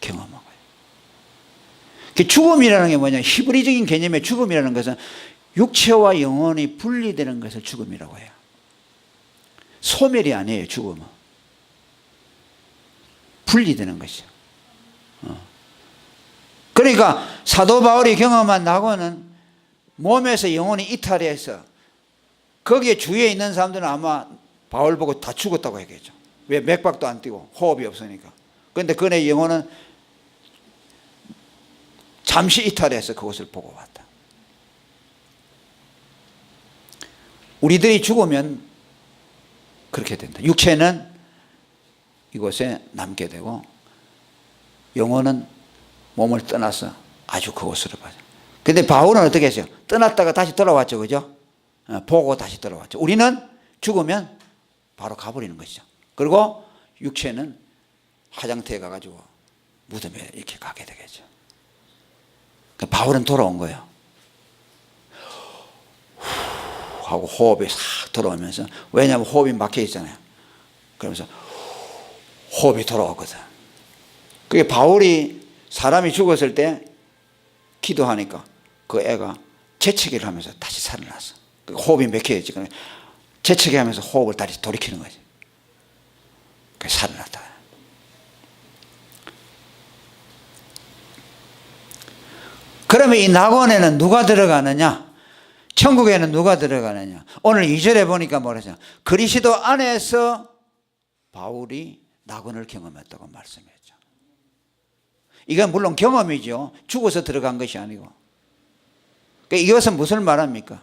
경험한 거예요. 죽음이라는 게 뭐냐? 히브리적인 개념의 죽음이라는 것은 육체와 영혼이 분리되는 것을 죽음이라고 해요. 소멸이 아니에요. 죽음은 분리되는 것이죠. 그러니까 사도 바울이 경험한 낙원은 몸에서 영혼이 이탈해서 거기에 주위에 있는 사람들은 아마 바울 보고 다 죽었다고 얘기했죠. 왜? 맥박도 안 뛰고 호흡이 없으니까. 그런데 그네 영혼은 잠시 이탈해서 그것을 보고 왔다. 우리들이 죽으면 그렇게 된다. 육체는 이곳에 남게 되고 영혼은 몸을 떠나서 아주 그곳으로 가죠. 근데 바울은 어떻게 했어요? 떠났다가 다시 돌아왔죠. 그죠? 보고 다시 돌아왔죠. 우리는 죽으면 바로 가버리는 것이죠. 그리고 육체는 화장터에 가가지고 무덤에 이렇게 가게 되겠죠. 바울은 돌아온 거예요. 하고 호흡이 싹 돌아오면서, 왜냐하면 호흡이 막혀 있잖아요. 그러면서 호흡이 돌아오거든. 그게 바울이 사람이 죽었을 때 기도하니까 그 애가 재채기를 하면서 다시 살아났어. 호흡이 막혀있지. 재채기 하면서 호흡을 다시 돌이키는 거지. 그래서 살아났다. 그러면 이 낙원에는 누가 들어가느냐? 천국에는 누가 들어가느냐? 오늘 2절에 보니까 뭐라죠? 그리스도 안에서 바울이 낙원을 경험했다고 말씀했죠. 이건 물론 경험이죠. 죽어서 들어간 것이 아니고. 그러니까 이것은 무슨 말합니까?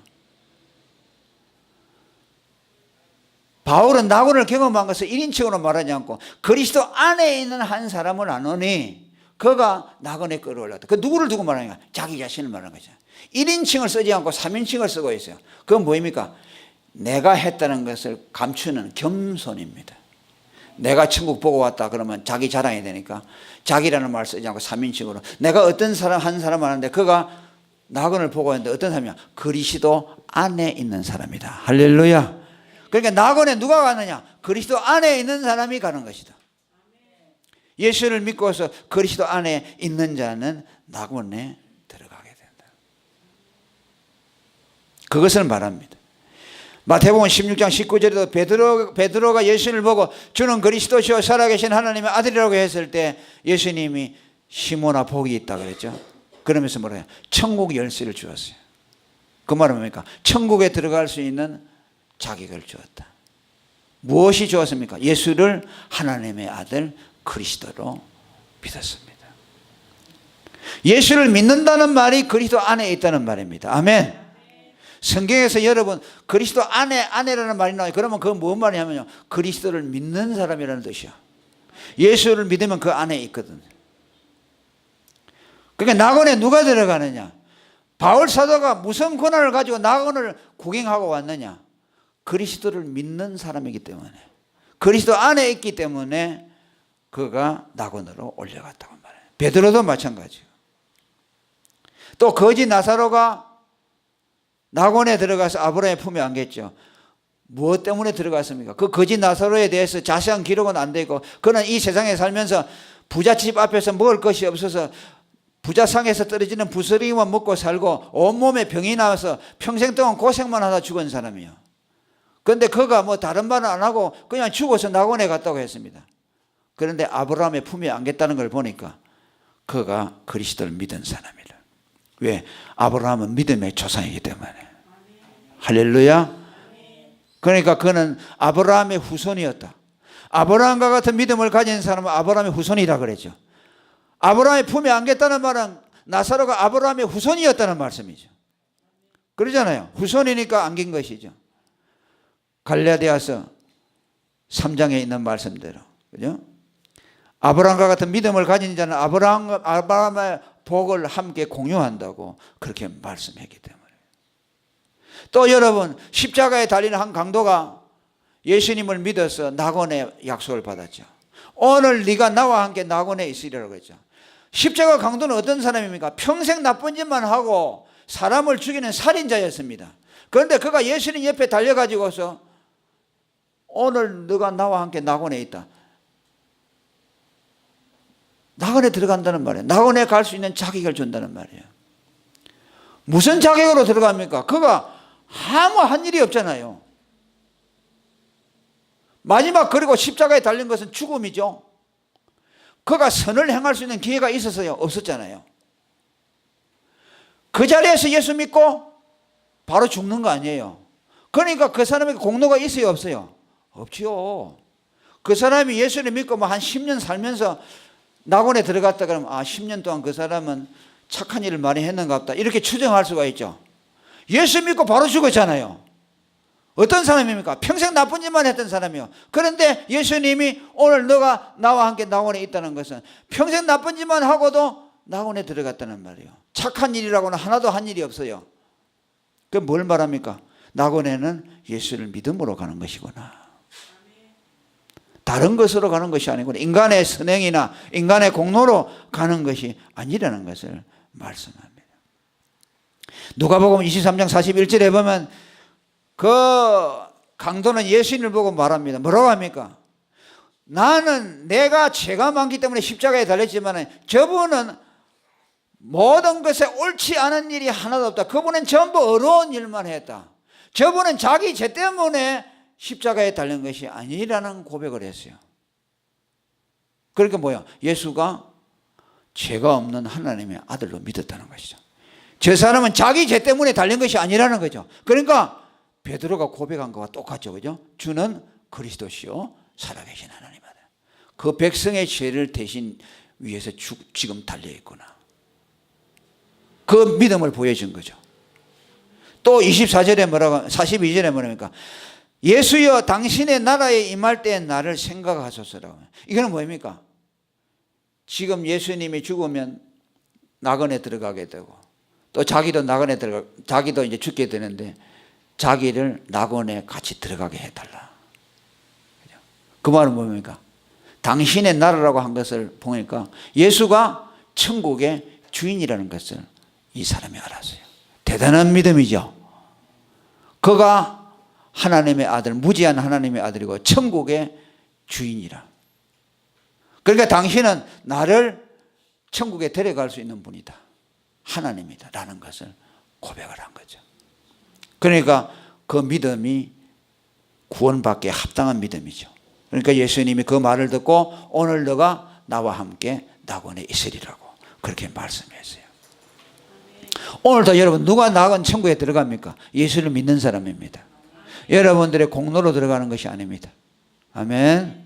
바울은 낙원을 경험한 것을 1인칭으로 말하지 않고 그리스도 안에 있는 한 사람을 아노니 그가 낙원에 끌어올랐다. 그 누구를 두고 말하는가? 자기 자신을 말하는 거죠. 1인칭을 쓰지 않고 3인칭을 쓰고 있어요. 그건 뭐입니까? 내가 했다는 것을 감추는 겸손입니다. 내가 천국 보고 왔다 그러면 자기 자랑이 되니까 자기라는 말을 쓰지 않고 3인칭으로 내가 어떤 사람 한 사람 하는데 그가 낙원을 보고 왔는데 어떤 사람이야? 그리스도 안에 있는 사람이다. 할렐루야. 그러니까 낙원에 누가 가느냐? 그리스도 안에 있는 사람이 가는 것이다. 예수를 믿고서 그리스도 안에 있는 자는 낙원에 들어가게 된다. 그것을 말합니다. 마태복음 16장 19절에도 베드로가 예수를 보고 주는 그리스도시요 살아계신 하나님의 아들이라고 했을 때 예수님이 시몬아 복이 있다 그랬죠. 그러면서 뭐래요? 천국 열쇠를 주었어요. 그 말은 뭡니까? 천국에 들어갈 수 있는 자격을 주었다. 무엇이 주었습니까? 예수를 하나님의 아들 그리스도로 믿었습니다. 예수를 믿는다는 말이 그리스도 안에 있다는 말입니다. 아멘. 성경에서 여러분 그리스도 안에라는 말이 나와요. 그러면 그건 무슨 말이냐면요, 그리스도를 믿는 사람이라는 뜻이야. 예수를 믿으면 그 안에 있거든. 그러니까 낙원에 누가 들어가느냐? 바울 사도가 무슨 권한을 가지고 낙원을 구경하고 왔느냐? 그리스도를 믿는 사람이기 때문에, 그리스도 안에 있기 때문에 그가 낙원으로 올려갔다고 말해요. 베드로도 마찬가지고. 또 거지 나사로가 낙원에 들어가서 아브라함의 품에 안겼죠. 무엇 때문에 들어갔습니까? 그 거지 나사로에 대해서 자세한 기록은 안 되고, 그는 이 세상에 살면서 부잣집 앞에서 먹을 것이 없어서 부자상에서 떨어지는 부스러기만 먹고 살고 온몸에 병이 나와서 평생 동안 고생만 하다 죽은 사람이에요. 그런데 그가 뭐 다른 말은 안 하고 그냥 죽어서 낙원에 갔다고 했습니다. 그런데 아브라함의 품에 안겼다는 걸 보니까 그가 그리스도를 믿은 사람이라. 왜? 아브라함은 믿음의 조상이기 때문에. 할렐루야. 그러니까 그는 아브라함의 후손이었다. 아브라함과 같은 믿음을 가진 사람은 아브라함의 후손이라 그랬죠. 아브라함의 품에 안겼다는 말은 나사로가 아브라함의 후손이었다는 말씀이죠. 그러잖아요. 후손이니까 안긴 것이죠. 갈라디아서 3장에 있는 말씀대로, 그죠? 아브라함과 같은 믿음을 가진 자는 아브라함의 복을 함께 공유한다고 그렇게 말씀했기 때문에. 또 여러분, 십자가에 달리는 한 강도가 예수님을 믿어서 낙원의 약속을 받았죠. 오늘 네가 나와 함께 낙원에 있으리라고 했죠. 십자가 강도는 어떤 사람입니까? 평생 나쁜 짓만 하고 사람을 죽이는 살인자였습니다. 그런데 그가 예수님 옆에 달려가지고서 오늘 너가 나와 함께 낙원에 있다. 낙원에 들어간다는 말이에요. 낙원에 갈 수 있는 자격을 준다는 말이에요. 무슨 자격으로 들어갑니까? 그가 아무 한 일이 없잖아요. 마지막 그리고 십자가에 달린 것은 죽음이죠. 그가 선을 행할 수 있는 기회가 있었어요? 없었잖아요. 그 자리에서 예수 믿고 바로 죽는 거 아니에요. 그러니까 그 사람에게 공로가 있어요? 없어요? 없지요. 그 사람이 예수를 믿고 뭐 한 10년 살면서 낙원에 들어갔다 그러면 10년 동안 그 사람은 착한 일을 많이 했는가 보다 이렇게 추정할 수가 있죠. 예수 믿고 바로 죽었잖아요. 어떤 사람입니까? 평생 나쁜 짓만 했던 사람이요. 그런데 예수님이 오늘 너가 나와 함께 낙원에 있다는 것은 평생 나쁜 짓만 하고도 낙원에 들어갔다는 말이에요. 착한 일이라고는 하나도 한 일이 없어요. 그럼 뭘 말합니까? 낙원에는 예수를 믿음으로 가는 것이구나. 다른 것으로 가는 것이 아니구나. 인간의 선행이나 인간의 공로로 가는 것이 아니라는 것을 말씀합니다. 누가복음 23장 41절에 보면 그 강도는 예수님을 보고 말합니다. 뭐라고 합니까? 나는 내가 죄가 많기 때문에 십자가에 달렸지만 저분은 모든 것에 옳지 않은 일이 하나도 없다. 그분은 전부 어려운 일만 했다. 저분은 자기 죄 때문에 십자가에 달린 것이 아니라는 고백을 했어요. 그러니까 뭐야? 예수가 죄가 없는 하나님의 아들로 믿었다는 것이죠. 저 사람은 자기 죄 때문에 달린 것이 아니라는 거죠. 그러니까 베드로가 고백한 것과 똑같죠. 그죠? 주는 그리스도시요 살아계신 하나님이다. 그 백성의 죄를 대신 위해서 지금 달려있구나. 그 믿음을 보여준 거죠. 또 24절에 뭐라고, 42절에 뭐랍니까? 예수여 당신의 나라에 임할 때 나를 생각하소서라고. 이거는 뭐입니까? 지금 예수님이 죽으면 낙원에 들어가게 되고 또 자기도 낙원에 자기도 이제 죽게 되는데 자기를 낙원에 같이 들어가게 해달라. 그 말은 뭡니까? 당신의 나라라고 한 것을 보니까 예수가 천국의 주인이라는 것을 이 사람이 알았어요. 대단한 믿음이죠. 그가 하나님의 아들, 무지한 하나님의 아들이고 천국의 주인이라. 그러니까 당신은 나를 천국에 데려갈 수 있는 분이다. 하나님이다. 라는 것을 고백을 한 거죠. 그러니까 그 믿음이 구원받기에 합당한 믿음이죠. 그러니까 예수님이 그 말을 듣고 오늘 너가 나와 함께 낙원에 있으리라고 그렇게 말씀했어요. 오늘도 여러분 누가 낙원 천국에 들어갑니까? 예수를 믿는 사람입니다. 여러분들의 공로로 들어가는 것이 아닙니다. 아멘.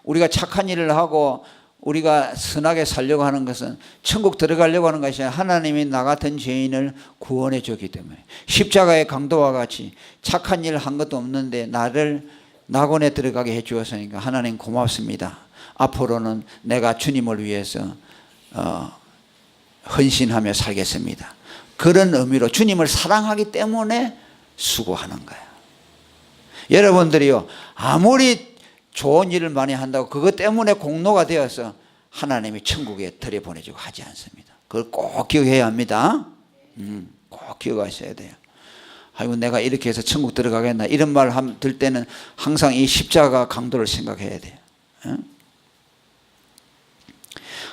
우리가 착한 일을 하고 우리가 선하게 살려고 하는 것은 천국 들어가려고 하는 것이 아니라 하나님이 나 같은 죄인을 구원해 줬기 때문에 십자가의 강도와 같이 착한 일 한 것도 없는데 나를 낙원에 들어가게 해 주었으니까 하나님 고맙습니다. 앞으로는 내가 주님을 위해서 헌신하며 살겠습니다. 그런 의미로 주님을 사랑하기 때문에 수고하는 거예요. 여러분들이요, 아무리 좋은 일을 많이 한다고 그것 때문에 공로가 되어서 하나님이 천국에 들여보내주고 하지 않습니다. 그걸 꼭 기억해야 합니다. 꼭 기억하셔야 돼요. 아이고 내가 이렇게 해서 천국 들어가겠나 이런 말 들 때는 항상 이 십자가 강도를 생각해야 돼요.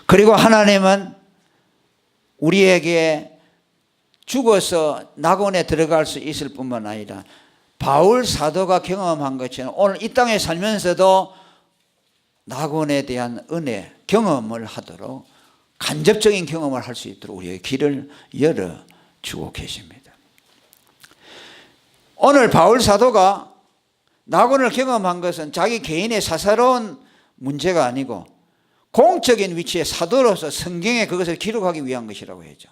그리고 하나님은 우리에게 죽어서 낙원에 들어갈 수 있을 뿐만 아니라 바울 사도가 경험한 것처럼 오늘 이 땅에 살면서도 낙원에 대한 은혜 경험을 하도록 간접적인 경험을 할 수 있도록 우리의 길을 열어주고 계십니다. 오늘 바울 사도가 낙원을 경험한 것은 자기 개인의 사사로운 문제가 아니고 공적인 위치의 사도로서 성경에 그것을 기록하기 위한 것이라고 했죠.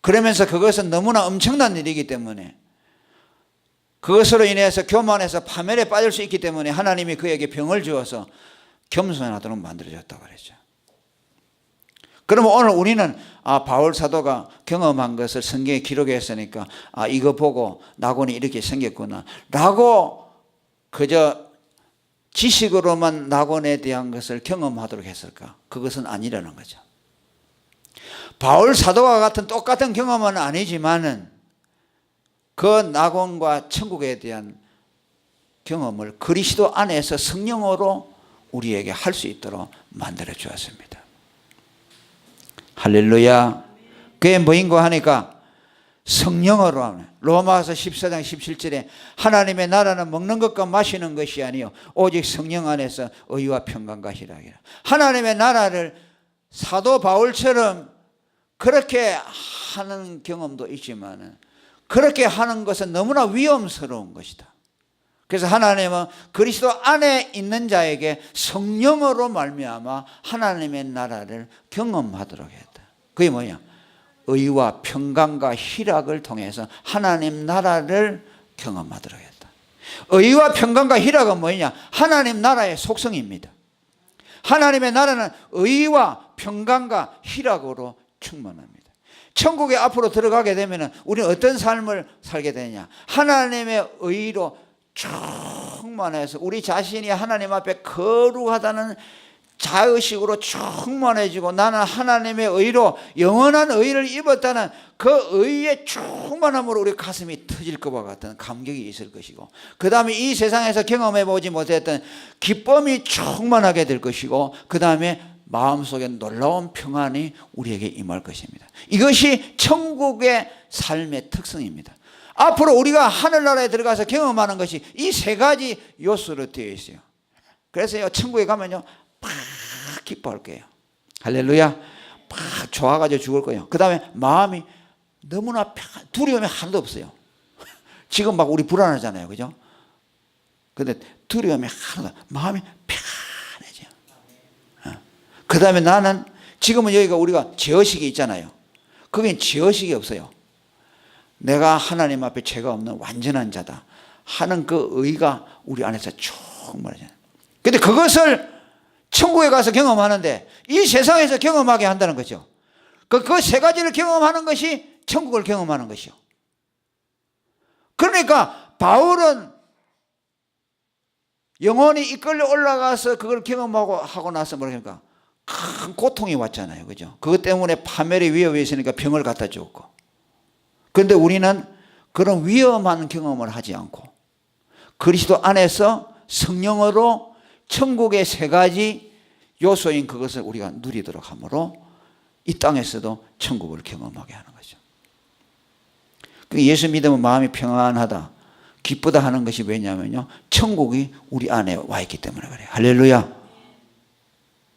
그러면서 그것은 너무나 엄청난 일이기 때문에 그것으로 인해서 교만해서 파멸에 빠질 수 있기 때문에 하나님이 그에게 병을 주어서 겸손하도록 만들어졌다고 그랬죠. 그러면 오늘 우리는 바울 사도가 경험한 것을 성경에 기록했으니까 이거 보고 낙원이 이렇게 생겼구나 라고 그저 지식으로만 낙원에 대한 것을 경험하도록 했을까? 그것은 아니라는 거죠. 바울 사도와 같은 똑같은 경험은 아니지만은 그 낙원과 천국에 대한 경험을 그리스도 안에서 성령으로 우리에게 할 수 있도록 만들어 주었습니다. 할렐루야. 그게 뭐인고 하니까 성령으로 하는 로마서 14장 17절에 하나님의 나라는 먹는 것과 마시는 것이 아니요 오직 성령 안에서 의와 평강과 희락이라. 하나님의 나라를 사도 바울처럼 그렇게 하는 경험도 있지만 그렇게 하는 것은 너무나 위험스러운 것이다. 그래서 하나님은 그리스도 안에 있는 자에게 성령으로 말미암아 하나님의 나라를 경험하도록 했다. 그게 뭐냐? 의와 평강과 희락을 통해서 하나님 나라를 경험하도록 했다. 의와 평강과 희락은 뭐냐? 하나님 나라의 속성입니다. 하나님의 나라는 의와 평강과 희락으로 충만합니다. 천국에 앞으로 들어가게 되면 우리는 어떤 삶을 살게 되냐? 하나님의 의로 충만해서 우리 자신이 하나님 앞에 거룩하다는 자의식으로 충만해지고 나는 하나님의 의로 영원한 의를 입었다는 그 의의 충만함으로 우리 가슴이 터질 것과 같은 감격이 있을 것이고 그 다음에 이 세상에서 경험해보지 못했던 기쁨이 충만하게 될 것이고 그 다음에 마음속에 놀라운 평안이 우리에게 임할 것입니다. 이것이 천국의 삶의 특성입니다. 앞으로 우리가 하늘나라에 들어가서 경험하는 것이 이 세 가지 요소로 되어 있어요. 그래서 천국에 가면요 막 기뻐할 거예요. 할렐루야. 막 좋아가지고 죽을 거예요. 그 다음에 마음이 너무나 두려움이 하나도 없어요. 지금 막 우리 불안하잖아요. 그죠? 근데 두려움이 하나도 마음이 편해져요. 그 다음에 나는 지금은 여기가 우리가 죄의식이 있잖아요. 거긴 죄의식이 없어요. 내가 하나님 앞에 죄가 없는 완전한 자다 하는 그 의가 우리 안에서 충만해져요. 근데 그것을 천국에 가서 경험하는데 이 세상에서 경험하게 한다는 거죠. 그 세 가지를 경험하는 것이 천국을 경험하는 것이요. 그러니까 바울은 영혼이 이끌려 올라가서 그걸 하고 나서 뭐랄까 큰 고통이 왔잖아요. 그죠? 그것 때문에 파멸의 위협이 있으니까 병을 갖다 줬고. 그런데 우리는 그런 위험한 경험을 하지 않고 그리스도 안에서 성령으로 천국의 세 가지 요소인 그것을 우리가 누리도록 하므로 이 땅에서도 천국을 경험하게 하는 거죠. 예수 믿으면 마음이 평안하다, 기쁘다 하는 것이 왜냐면요, 천국이 우리 안에 와 있기 때문에 그래요. 할렐루야.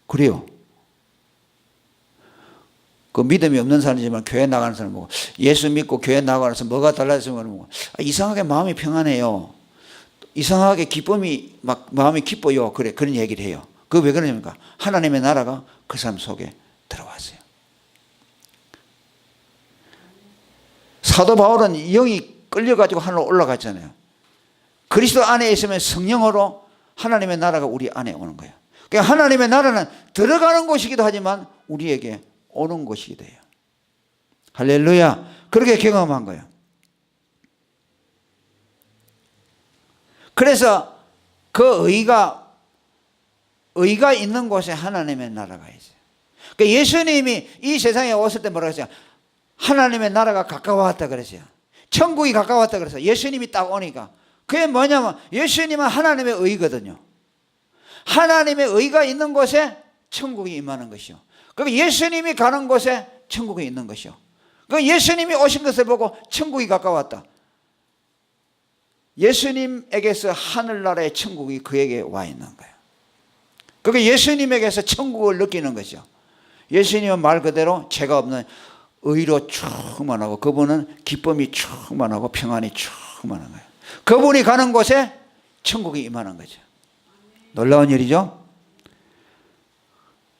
그래요. 그 믿음이 없는 사람이지만 교회 나가는 사람 보고 예수 믿고 교회 나가서 뭐가 달라졌으면 이상하게 마음이 평안해요. 이상하게 기쁨이 막 마음이 기뻐요. 그래 그런 얘기를 해요. 그 왜 그러냐니까 하나님의 나라가 그 사람 속에 들어왔어요. 사도 바울은 영이 끌려가지고 하늘로 올라갔잖아요. 그리스도 안에 있으면 성령으로 하나님의 나라가 우리 안에 오는 거예요. 그러니까 하나님의 나라는 들어가는 곳이기도 하지만 우리에게 오는 곳이기도 해요. 할렐루야. 그렇게 경험한 거예요. 그래서 그 의가 있는 곳에 하나님의 나라가 있어요. 그러니까 예수님이 이 세상에 오실 때 뭐라고 했어요? 하나님의 나라가 가까워왔다 그랬어요. 천국이 가까웠다 그래서 예수님이 딱 오니까 그게 뭐냐면 예수님은 하나님의 의거든요. 하나님의 의가 있는 곳에 천국이 임하는 것이요. 그러니까 예수님이 가는 곳에 천국이 있는 것이요. 그러니까 예수님이 오신 것을 보고 천국이 가까웠다. 예수님에게서 하늘나라의 천국이 그에게 와 있는 거예요. 그러니까 예수님에게서 천국을 느끼는 것이죠. 예수님은 말 그대로 죄가 없는 의로 충만하고 그분은 기쁨이 충만하고 평안이 충만한 거예요. 그분이 가는 곳에 천국이 임하는 거죠. 놀라운 일이죠.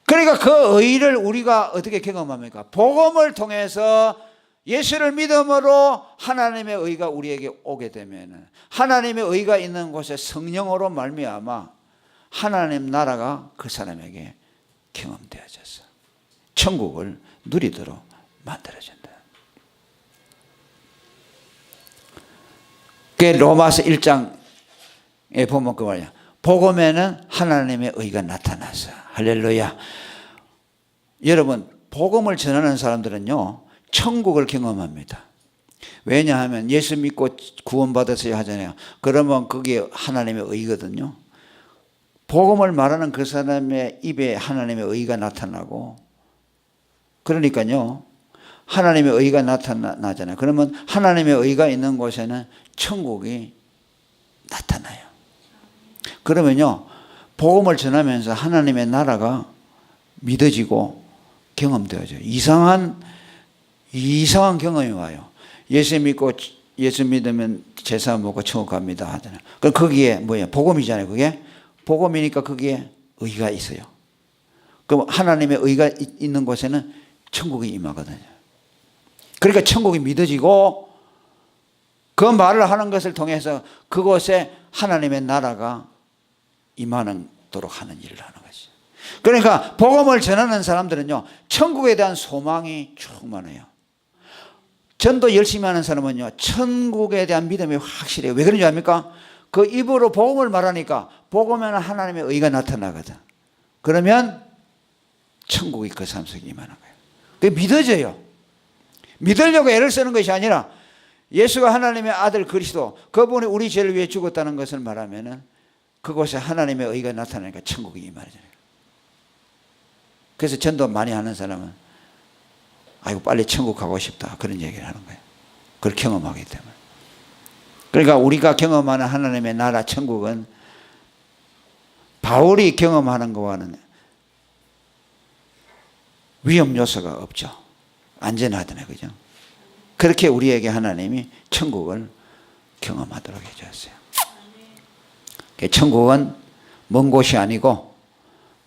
그러니까 그 의를 우리가 어떻게 경험합니까? 복음을 통해서 예수를 믿음으로 하나님의 의가 우리에게 오게 되면 하나님의 의가 있는 곳에 성령으로 말미암아 하나님 나라가 그 사람에게 경험되어져서 천국을 누리도록 만들어진다. 그 로마서 1장에 보면 그 말이야. 복음에는 하나님의 의가 나타나서 할렐루야. 여러분 복음을 전하는 사람들은요 천국을 경험합니다. 왜냐하면 예수 믿고 구원받았어야 하잖아요. 그러면 그게 하나님의 의거든요. 복음을 말하는 그 사람의 입에 하나님의 의가 나타나고 그러니까요 하나님의 의가 나타나잖아요. 그러면 하나님의 의가 있는 곳에는 천국이 나타나요. 그러면요 복음을 전하면서 하나님의 나라가 믿어지고 경험되어져요. 이상한 경험이 와요. 예수 믿으면 제사 먹고 천국 갑니다 하잖아요. 그럼 거기에 뭐예요? 복음이잖아요. 그게 복음이니까 거기에 의가 있어요. 그럼 하나님의 의가 있는 곳에는 천국이 임하거든요. 그러니까 천국이 믿어지고 그 말을 하는 것을 통해서 그곳에 하나님의 나라가 임하도록 하는 일을 하는 것이죠. 그러니까 복음을 전하는 사람들은요 천국에 대한 소망이 충만해요. 전도 열심히 하는 사람은요 천국에 대한 믿음이 확실해요. 왜 그런지 압니까? 그 입으로 복음을 말하니까 복음에는 하나님의 의가 나타나거든. 그러면 천국이 그 사람 속에 임하는 거예요. 그게 믿어져요. 믿으려고 애를 쓰는 것이 아니라 예수가 하나님의 아들 그리스도 그분이 우리 죄를 위해 죽었다는 것을 말하면은 그곳에 하나님의 의가 나타나니까 천국이 임하잖아요. 그래서 전도 많이 하는 사람은 아이고 빨리 천국 가고 싶다 그런 얘기를 하는 거예요. 그걸 경험하기 때문에. 그러니까 우리가 경험하는 하나님의 나라 천국은 바울이 경험하는 것과는 위험 요소가 없죠. 안전하잖아요. 그죠? 그렇게 우리에게 하나님이 천국을 경험하도록 해주셨어요. 천국은 먼 곳이 아니고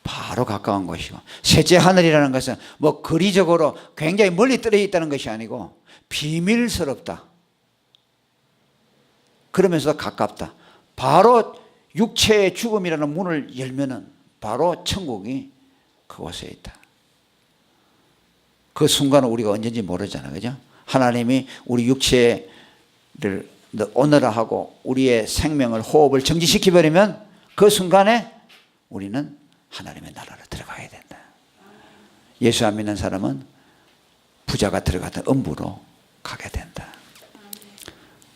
바로 가까운 곳이고 셋째 하늘이라는 것은 뭐 거리적으로 굉장히 멀리 떨어져 있다는 것이 아니고 비밀스럽다. 그러면서도 가깝다. 바로 육체의 죽음이라는 문을 열면은 바로 천국이 그곳에 있다. 그 순간은 우리가 언제인지 모르잖아요. 그죠? 하나님이 우리 육체를 오늘하고 우리의 생명을 호흡을 정지시켜버리면 그 순간에 우리는 하나님의 나라로 들어가야 된다. 예수 안 믿는 사람은 부자가 들어가던 음부로 가게 된다.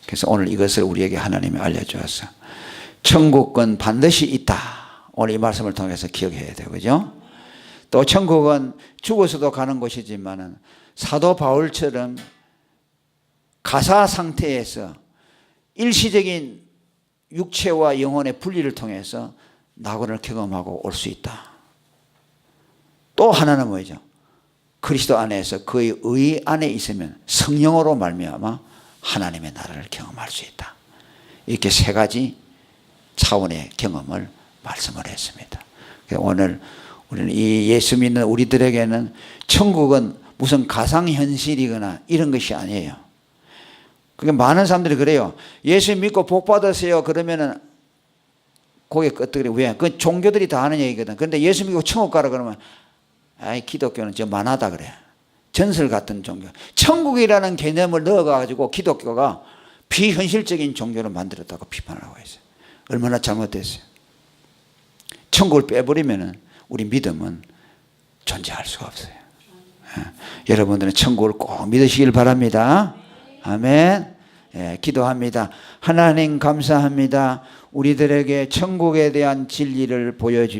그래서 오늘 이것을 우리에게 하나님이 알려주었어. 천국은 반드시 있다. 오늘 이 말씀을 통해서 기억해야 돼요. 그죠? 또 천국은 죽어서도 가는 곳이지만 사도 바울처럼 가사 상태에서 일시적인 육체와 영혼의 분리를 통해서 낙원을 경험하고 올 수 있다. 또 하나는 뭐죠? 그리스도 안에서 그의 의 안에 있으면 성령으로 말미암아 하나님의 나라를 경험할 수 있다. 이렇게 세 가지 차원의 경험을 말씀을 했습니다. 오늘 우리는 이 예수 믿는 우리들에게는 천국은 무슨 가상현실이거나 이런 것이 아니에요. 그게 많은 사람들이 그래요. 예수 믿고 복 받으세요. 그러면은 거기에 어떻게 그래? 왜? 그 종교들이 다 하는 얘기거든. 그런데 예수 믿고 천국 가라 그러면 아이 기독교는 좀 만하다 그래. 전설 같은 종교. 천국이라는 개념을 넣어가지고 기독교가 비현실적인 종교를 만들었다고 비판을 하고 있어요. 얼마나 잘못됐어요. 천국을 빼버리면 우리 믿음은 존재할 수가 없어요. 여러분들은 천국을 꼭 믿으시길 바랍니다. 아멘. 기도합니다. 하나님 감사합니다. 우리들에게 천국에 대한 진리를 보여주